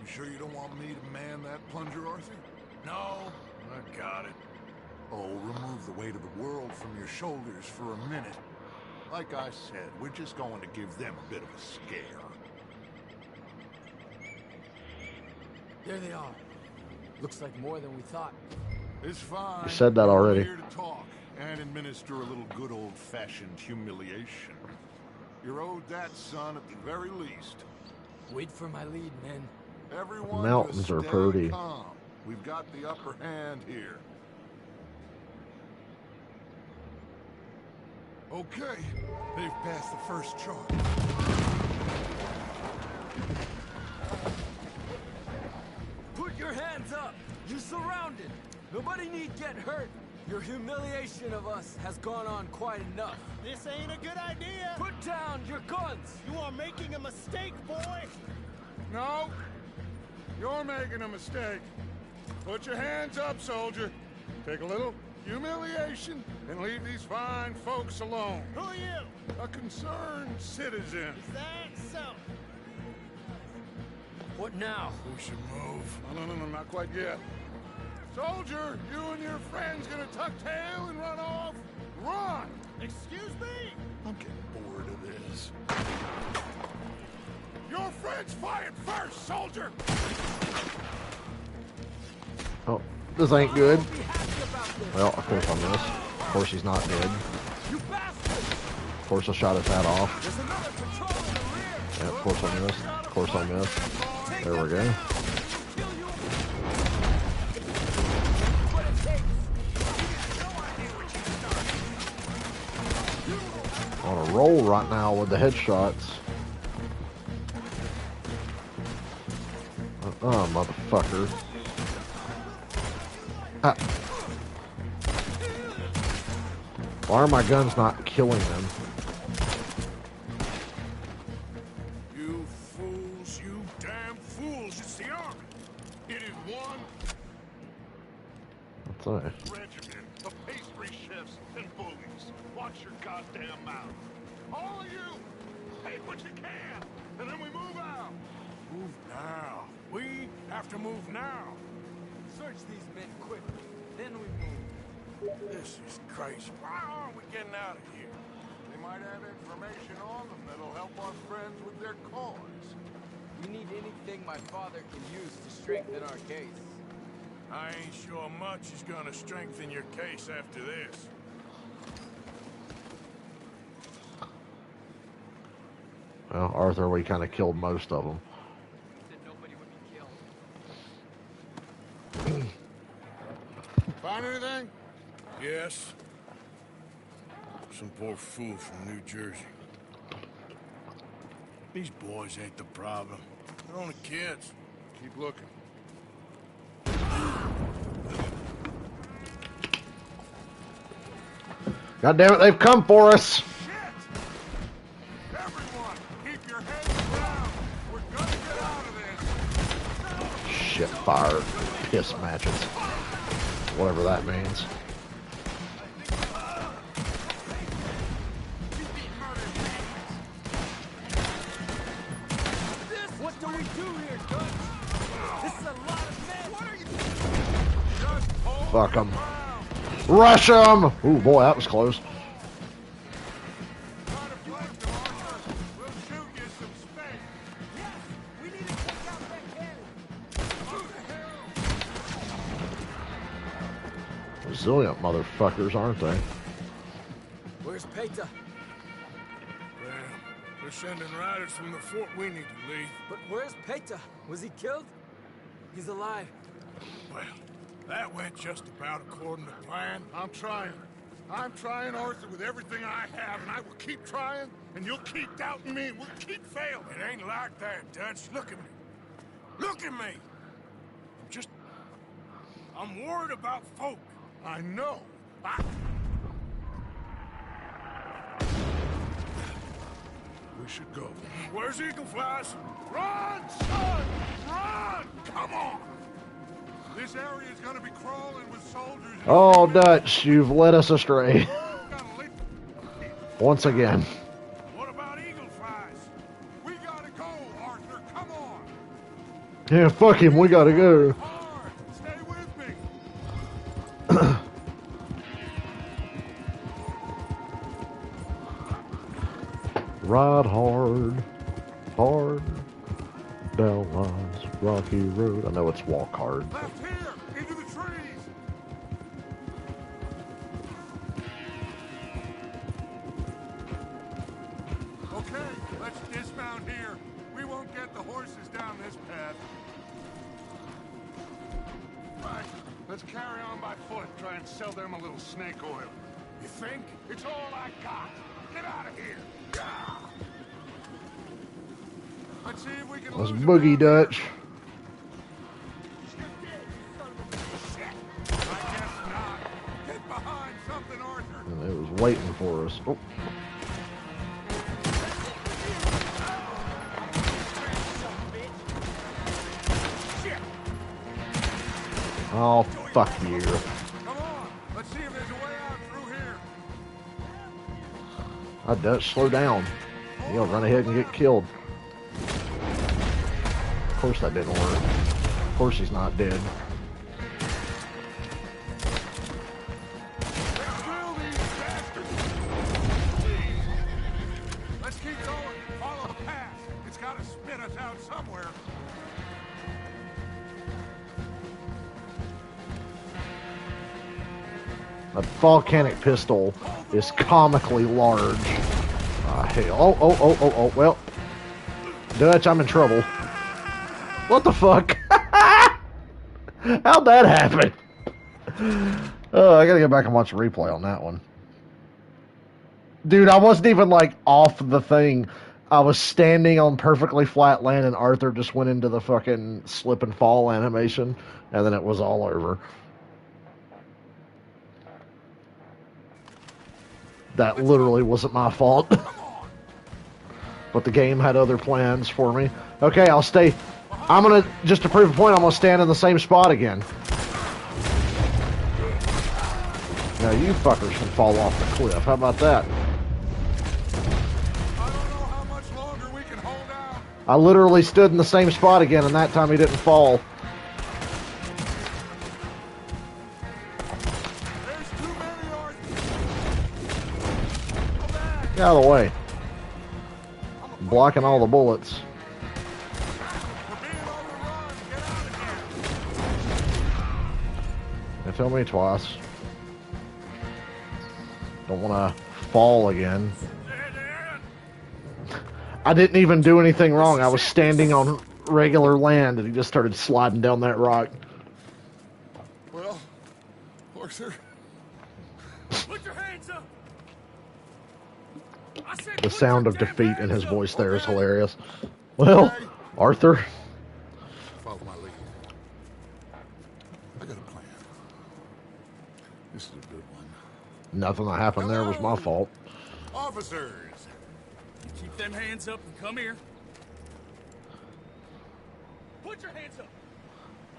You sure you don't want me to man that plunger, Arthur? No, I got it. Oh, remove the weight of the world from your shoulders for a minute. Like I said, we're just going to give them a bit of a scare. There they are. Looks like more than we thought. It's fine. You said that already. We're here to talk and administer a little good old-fashioned humiliation. You're owed that, son, at the very least. Wait for my lead, men. Everyone Mountains just are stay pretty. calm. We've got the upper hand here. Okay, they've passed the first charge. Put your hands up! You're surrounded! Nobody need get hurt! Your humiliation of us has gone on quite enough. This ain't a good idea. Put down your guns! You are making a mistake, boy. No, you're making a mistake. Put your hands up, soldier. Take a little humiliation and leave these fine folks alone. Who are you? A concerned citizen. Is that so? What now? We should move. No, not quite yet. Soldier, you and your friends gonna tuck tail and run off? Run! Excuse me? I'm getting bored of this. Your friends fired first, soldier! Oh, this ain't good. Well, of course I missed. Of course he's not dead. Of course I shot his hat off. Yeah, of course I missed. Of course I missed. There we go. On a roll right now with the headshots. Motherfucker. Ah. Why are my guns not killing them? You fools, you damn fools. It's the army. It is one What's that? regiment of pastry chefs and bullies. Watch your goddamn mouth. All of you, take what you can, and then we move out. Move now. We have to move now. Search these men quickly, then we move. This is crazy. Why aren't we getting out of here? They might have information on them that'll help our friends with their cause. We need anything my father can use to strengthen our case. I ain't sure much is gonna strengthen your case after this. Well, Arthur, we kind of killed most of them. Find anything? Yes. Some poor fool from New Jersey. These boys ain't the problem. They're only kids. Keep looking. God damn it, they've come for us! Everyone, keep your heads down. We're gonna get out of this. Shit fire. Piss matches. Whatever that means. What do we do here, Dutch? This is a lot of men. What are you? Fuck them. Rush them! Ooh, boy, that was close. Resilient motherfuckers, aren't they? Where's Peta? Damn. They're sending riders from the fort. We need to leave. But where's Peta? Was he killed? He's alive. Well, that went just about according to plan. I'm trying, Arthur, with everything I have, and I will keep trying, and you'll keep doubting me, and we'll keep failing. It ain't like that, Dutch. Look at me. Look at me! I'm worried about folk. I know. We should go. Where's Eagle Flies? Run, son! Run! Come on! This area is gonna be crawling with soldiers. Oh, Dutch, you've led us astray. Once again. What about Eagle Flies? We gotta go, Arthur. Come on. Yeah, fuck him, we gotta go. Stay with me. Ride hard, hard, down lines, rocky road. I know it's walk hard. Left here, into the trees. Okay, let's dismount here. We won't get the horses down this path. Right, let's carry on by foot. Try and sell them a little snake oil. You think? It's all I got. Get out of here. Let's see if we can Let's lose boogie, Dutch. Get behind something, Arthur. And it was waiting for us. Oh. Oh, fuck you. Come on, let's see if there's a way out through here. Dutch, slow down. You'll run ahead and get killed. Of course that didn't work. Of course he's not dead. Let's keep going. Follow the path. It's got to spit us out somewhere. A volcanic pistol is comically large. Hell. Oh, well. Dutch, I'm in trouble. What the fuck? How'd that happen? Oh, I gotta get back and watch a replay on that one. Dude, I wasn't even like off the thing. I was standing on perfectly flat land, and Arthur just went into the fucking slip and fall animation, and then it was all over. That literally wasn't my fault. But the game had other plans for me. Okay, I'll stay. I'm gonna, just to prove a point, I'm gonna stand in the same spot again. Now you fuckers can fall off the cliff. How about that? I literally stood in the same spot again, and that time he didn't fall. Get out of the way. I'm blocking all the bullets. They tell me twice. Don't want to fall again. I didn't even do anything wrong. I was standing on regular land and he just started sliding down that rock. Well, Arthur. Put your hands up. The sound of defeat in his voice there is hilarious. Well, Arthur. Follow my lead. I got a plan. This is a good one. Nothing that happened there was my fault. Officers, keep them hands up and come here. Put your hands up.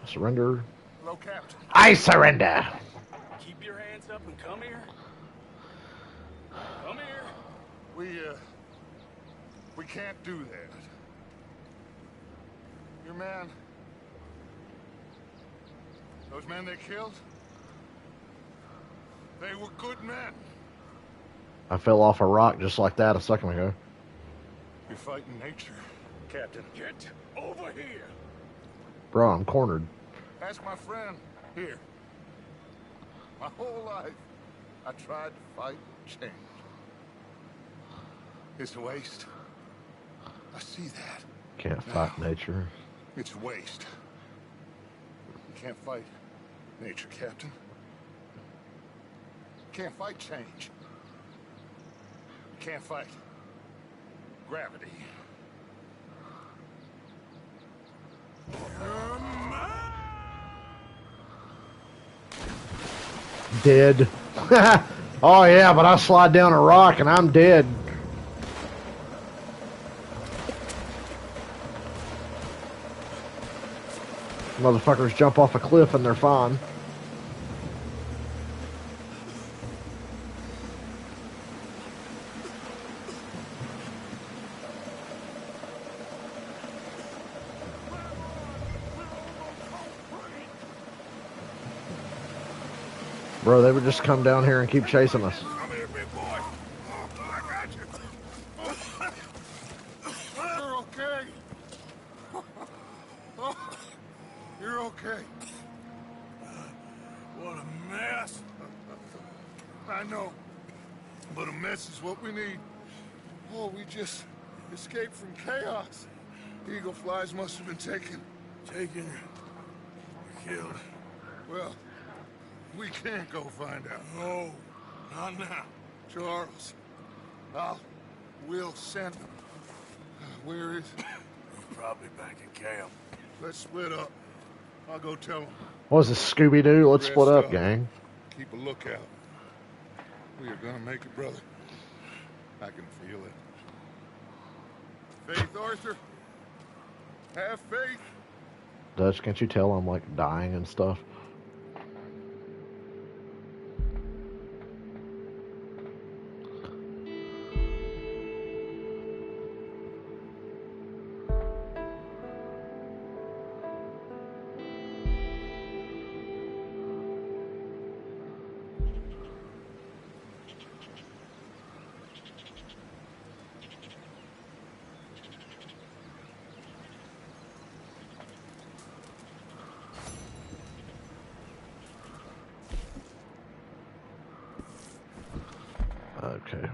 Surrender. Hello, Captain. I surrender. Keep your hands up and come here. Come here. We can't do that. Your man... Those men they killed? They were good men. I fell off a rock just like that a second ago. You're fighting nature. Captain, get over here. Bro, I'm cornered. Ask my friend here. My whole life, I tried to fight change. It's a waste. I see that. Can't fight nature. It's a waste. You can't fight nature, Captain. You can't fight change. You can't fight gravity. Dead. Oh yeah, but I slide down a rock and I'm dead. Motherfuckers jump off a cliff and they're fine. Bro, they would just come down here and keep chasing us. Come here, big boy. I got you. You're okay. You're okay. What a mess. I know, but a mess is what we need. Oh, we just escaped from chaos. Eagle flies must have been taken. Taken or killed. Well, we can't go find out. No, not now. Charles, we'll send him. Where is he? He's probably back in camp. Let's split up. I'll go tell him. What was this, Scooby-Doo? Let's split up, gang. Keep a lookout. We are gonna make it, brother. I can feel it. Faith, Arthur. Have faith. Dutch, can't you tell I'm like dying and stuff? Okay.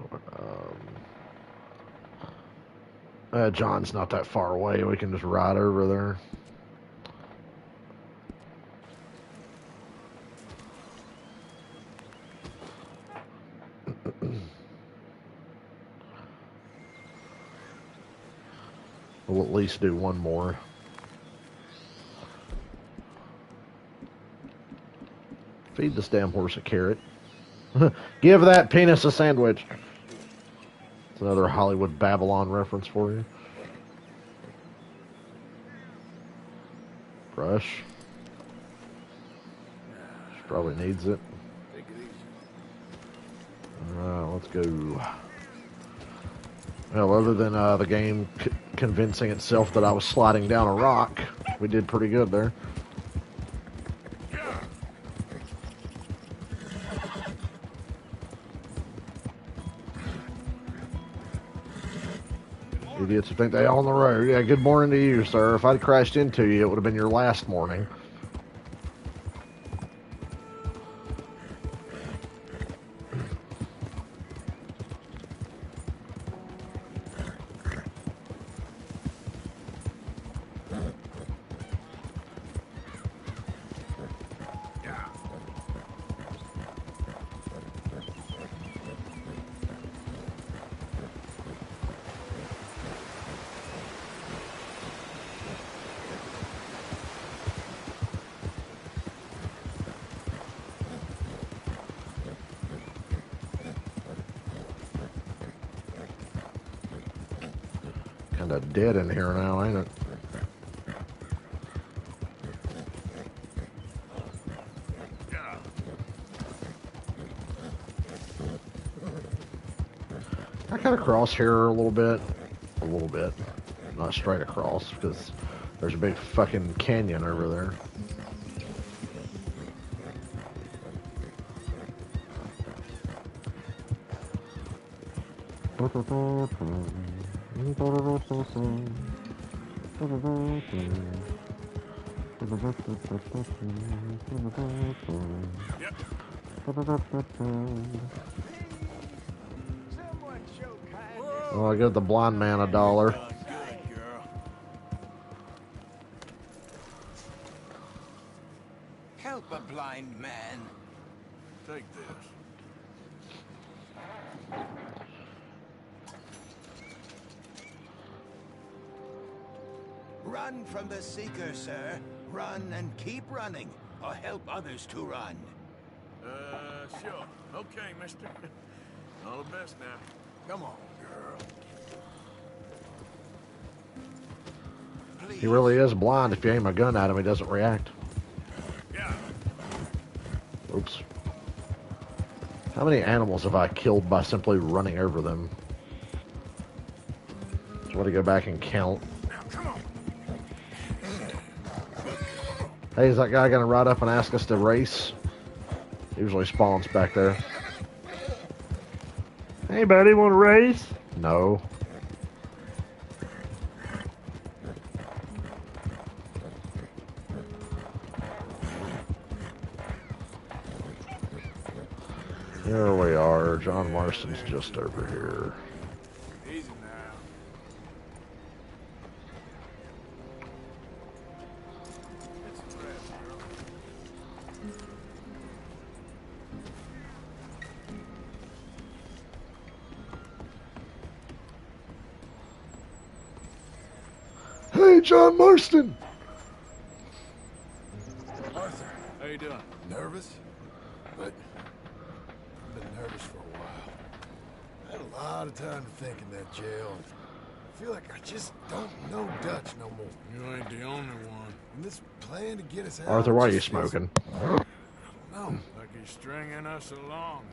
John's not that far away. We can just ride over there. We'll at least do one more. Feed this damn horse a carrot. Give that penis a sandwich. It's another Hollywood Babylon reference for you. Brush. She probably needs it. Alright, let's go. Well, other than the game convincing itself that I was sliding down a rock, we did pretty good there. Idiots who think they own the road. Yeah, good morning to you, sir. If I'd crashed into you, it would have been your last morning. Kinda dead in here now, ain't it? I cut across here a little bit. Not straight across, because there's a big fucking canyon over there. Well, I give the blind man $1. Help a blind man. Take this. Run from the Seeker, sir. Run and keep running, or help others to run. Sure. Okay, mister. All the best now. Come on, girl. He really is blind. If you aim a gun at him, he doesn't react. Yeah. Oops. How many animals have I killed by simply running over them? Just want to go back and count. Hey, is that guy gonna ride up and ask us to race? Usually spawns back there. Hey, buddy, want to race? No. Here we are. John Marston's just over here. Easy now. It's a trap, girl. Hey, John Marston! Arthur, how you doing? Nervous? But I've been nervous for a while. I had a lot of time to think in that jail. I feel like I just don't know Dutch no more. You ain't the only one. And this plan to get us out... Arthur, why are you just feels- smoking? No, like he's stringing us along.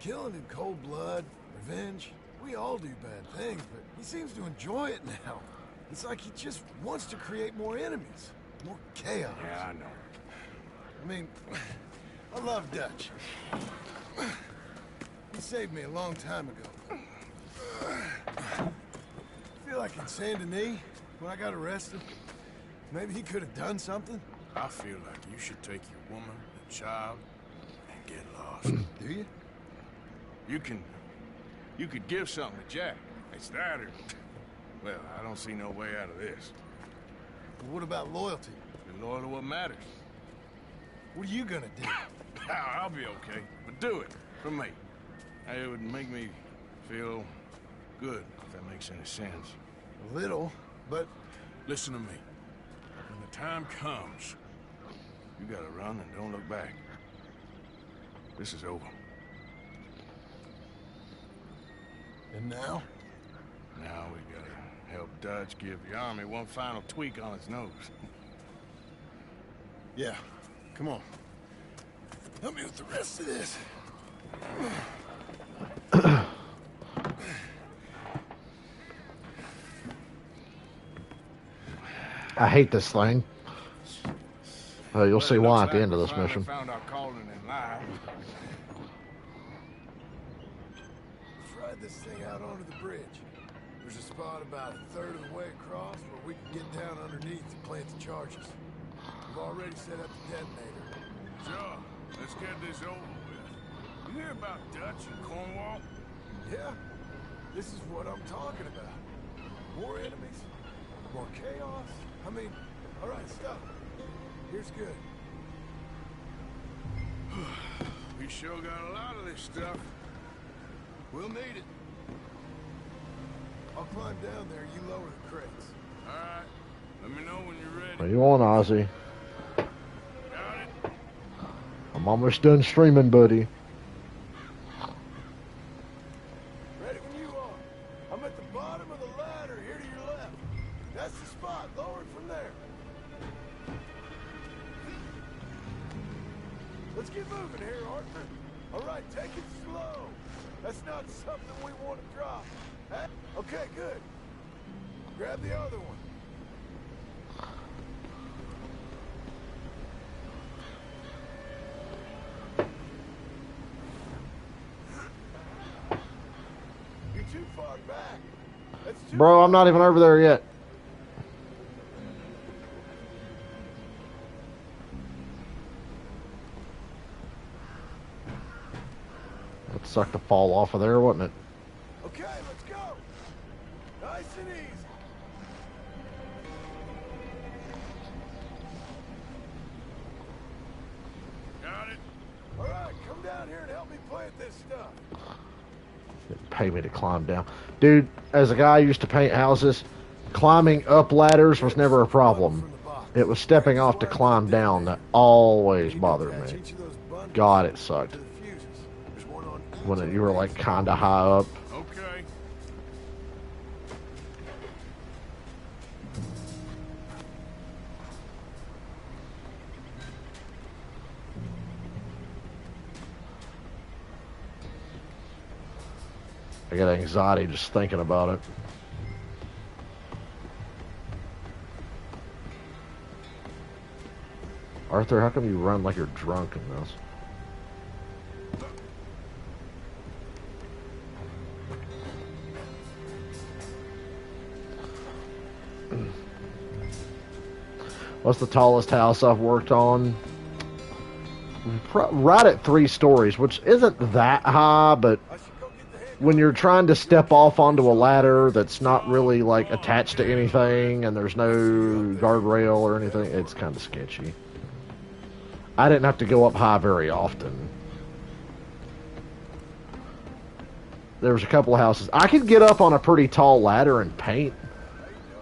Killing in cold blood, revenge, we all do bad things, but he seems to enjoy it now. It's like he just wants to create more enemies, more chaos. Yeah, I know. I mean, I love Dutch. He saved me a long time ago. I feel like in Saint Denis, when I got arrested, maybe he could have done something. I feel like you should take your woman and child and get lost. Do you? You could give something to Jack. It's that or... Well, I don't see no way out of this. But what about loyalty? Be loyal to what matters. What are you gonna do? I'll be okay, but do it for me. It would make me feel good, if that makes any sense. A little, but listen to me. When the time comes, you gotta run and don't look back. This is over. And now? Now we gotta help Dutch give the army one final tweak on its nose. Yeah, come on. Help me with the rest of this. I hate this thing. You'll see why at the end of this mission. Found our calling in life. Ride this thing out onto the bridge. There's a spot about a third of the way across where we can get down underneath to plant the charges. We've already set up the detonator. Sure, let's get this over with. You hear about Dutch and Cornwall? Yeah, this is what I'm talking about. More enemies, more chaos. I mean, all right, stop. Here's good. We sure got a lot of this stuff. We'll need it. I'll climb down there, you lower the crates. All right, let me know when you're ready. What do you want, Ozzy? I'm almost done streaming, buddy. Ready when you are. I'm at the bottom of the ladder, here to your left. That's the spot, lower it from there. Let's get moving here, Arthur. All right, take it slow. That's not something we want to drop. Huh? Okay, good. Grab the other one. You're too far back. That's too Bro, I'm not even over there yet. That sucked to fall off of there, wouldn't it? Okay, let's go. Nice and easy. Got it. All right, come down here and help me plant this stuff. Didn't pay me to climb down. Dude, as a guy who used to paint houses, climbing up ladders was never a problem. It was stepping off to climb down that always bothered me. God, it sucked. When you were like kinda high up. Okay. I got anxiety just thinking about it. Arthur, how come you run like you're drunk in this? What's the tallest house I've worked on? Right at 3 stories, which isn't that high, but when you're trying to step off onto a ladder that's not really like attached to anything and there's no guardrail or anything, it's kind of sketchy. I didn't have to go up high very often. There was a couple of houses. I could get up on a pretty tall ladder and paint.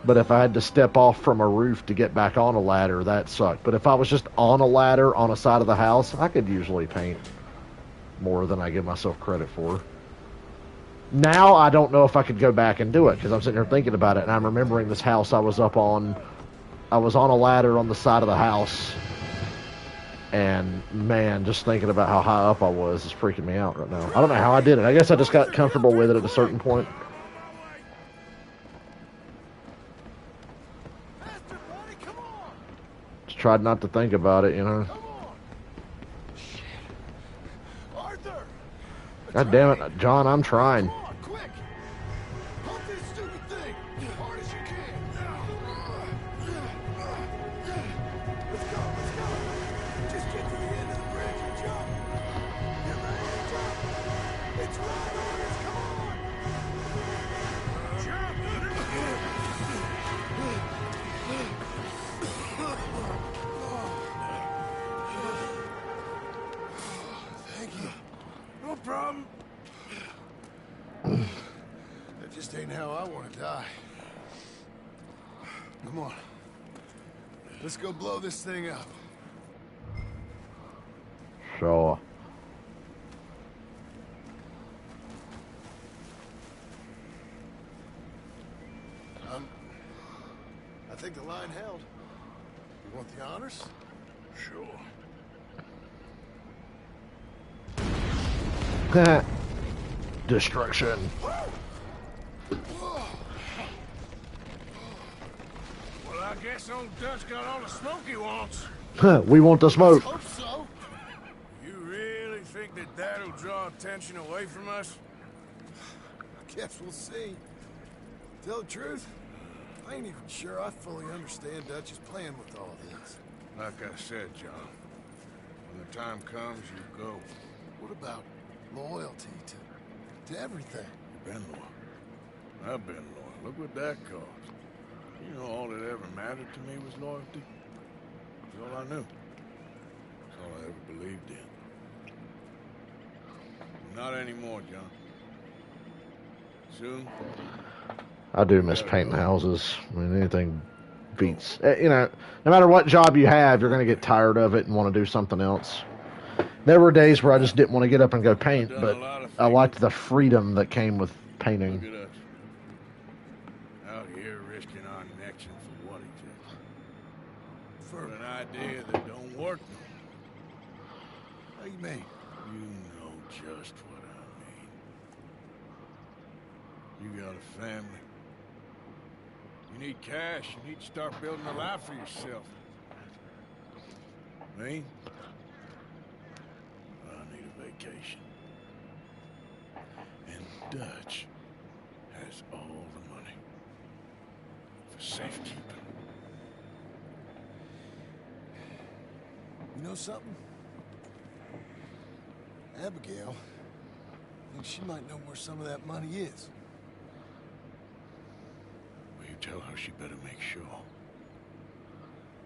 But if I had to step off from a roof to get back on a ladder, that sucked. But if I was just on a ladder on a side of the house, I could usually paint more than I give myself credit for. Now I don't know if I could go back and do it because I'm sitting here thinking about it and I'm remembering this house I was up on. I was on a ladder on the side of the house. And man, just thinking about how high up I was is freaking me out right now. I don't know how I did it. I guess I just got comfortable with it at a certain point. Tried not to think about it, you know. God damn it, John, I'm trying. Just ain't how I want to die. Come on. Let's go blow this thing up. Sure. I think the line held. You want the honors? Sure. Destruction. Well, I guess old Dutch got all the smoke he wants. We want the smoke. Hope so. You really think that that'll draw attention away from us? I guess we'll see. Tell the truth, I ain't even sure I fully understand Dutch's plan with all this. Like I said, John, when the time comes, you go. What about loyalty to everything? You've been loyal. I've been loyal. Look what that cost. You know, all that ever mattered to me was loyalty. That's all I knew. That's all I ever believed in. Not anymore, John. Soon. I do miss painting houses. I mean, anything beats. You know, no matter what job you have, you're going to get tired of it and want to do something else. There were days where I just didn't want to get up and go paint, but I liked the freedom that came with painting. Look at us. Out here risking our necks and for what exactly? For an idea that don't work no more. How you mean? You know just what I mean. You got a family. You need cash. You need to start building a life for yourself. Me? I need a vacation. And Dutch has all the money for safekeeping. You know something? Abigail thinks she might know where some of that money is. Well, you tell her she better make sure.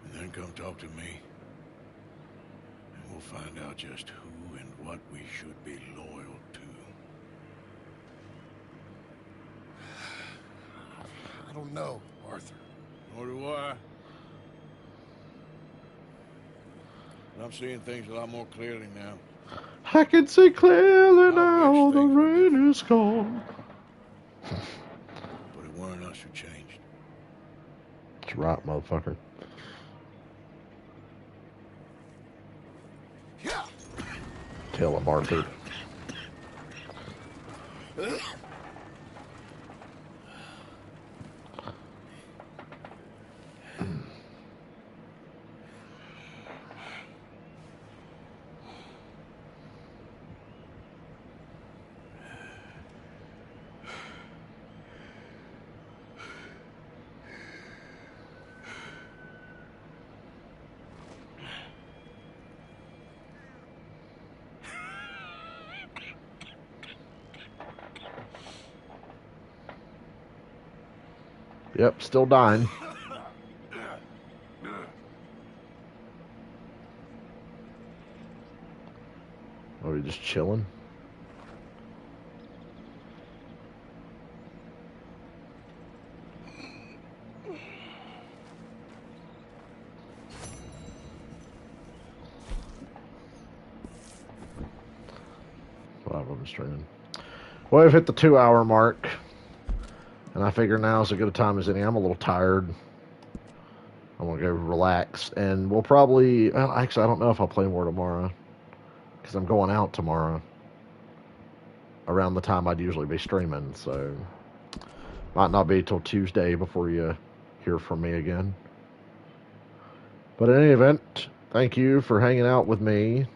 And then come talk to me. And we'll find out just who and what we should be loyal to. I don't know, Arthur. Nor do I. But I'm seeing things a lot more clearly now. I can see clearly now the rain is gone. But it weren't us who changed. That's right, motherfucker. Yeah. Tell him, Arthur. Yep, still dying. Are we just chilling? Well, I'm streaming. Well, we've hit the 2-hour mark. And I figure now's as good a time as any. I'm a little tired. I want to go relax. And we'll probably... Well, actually, I don't know if I'll play more tomorrow. Because I'm going out tomorrow. Around the time I'd usually be streaming. So, might not be till Tuesday before you hear from me again. But in any event, thank you for hanging out with me.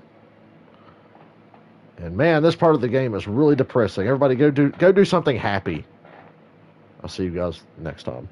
And man, this part of the game is really depressing. Everybody go do something happy. I'll see you guys next time.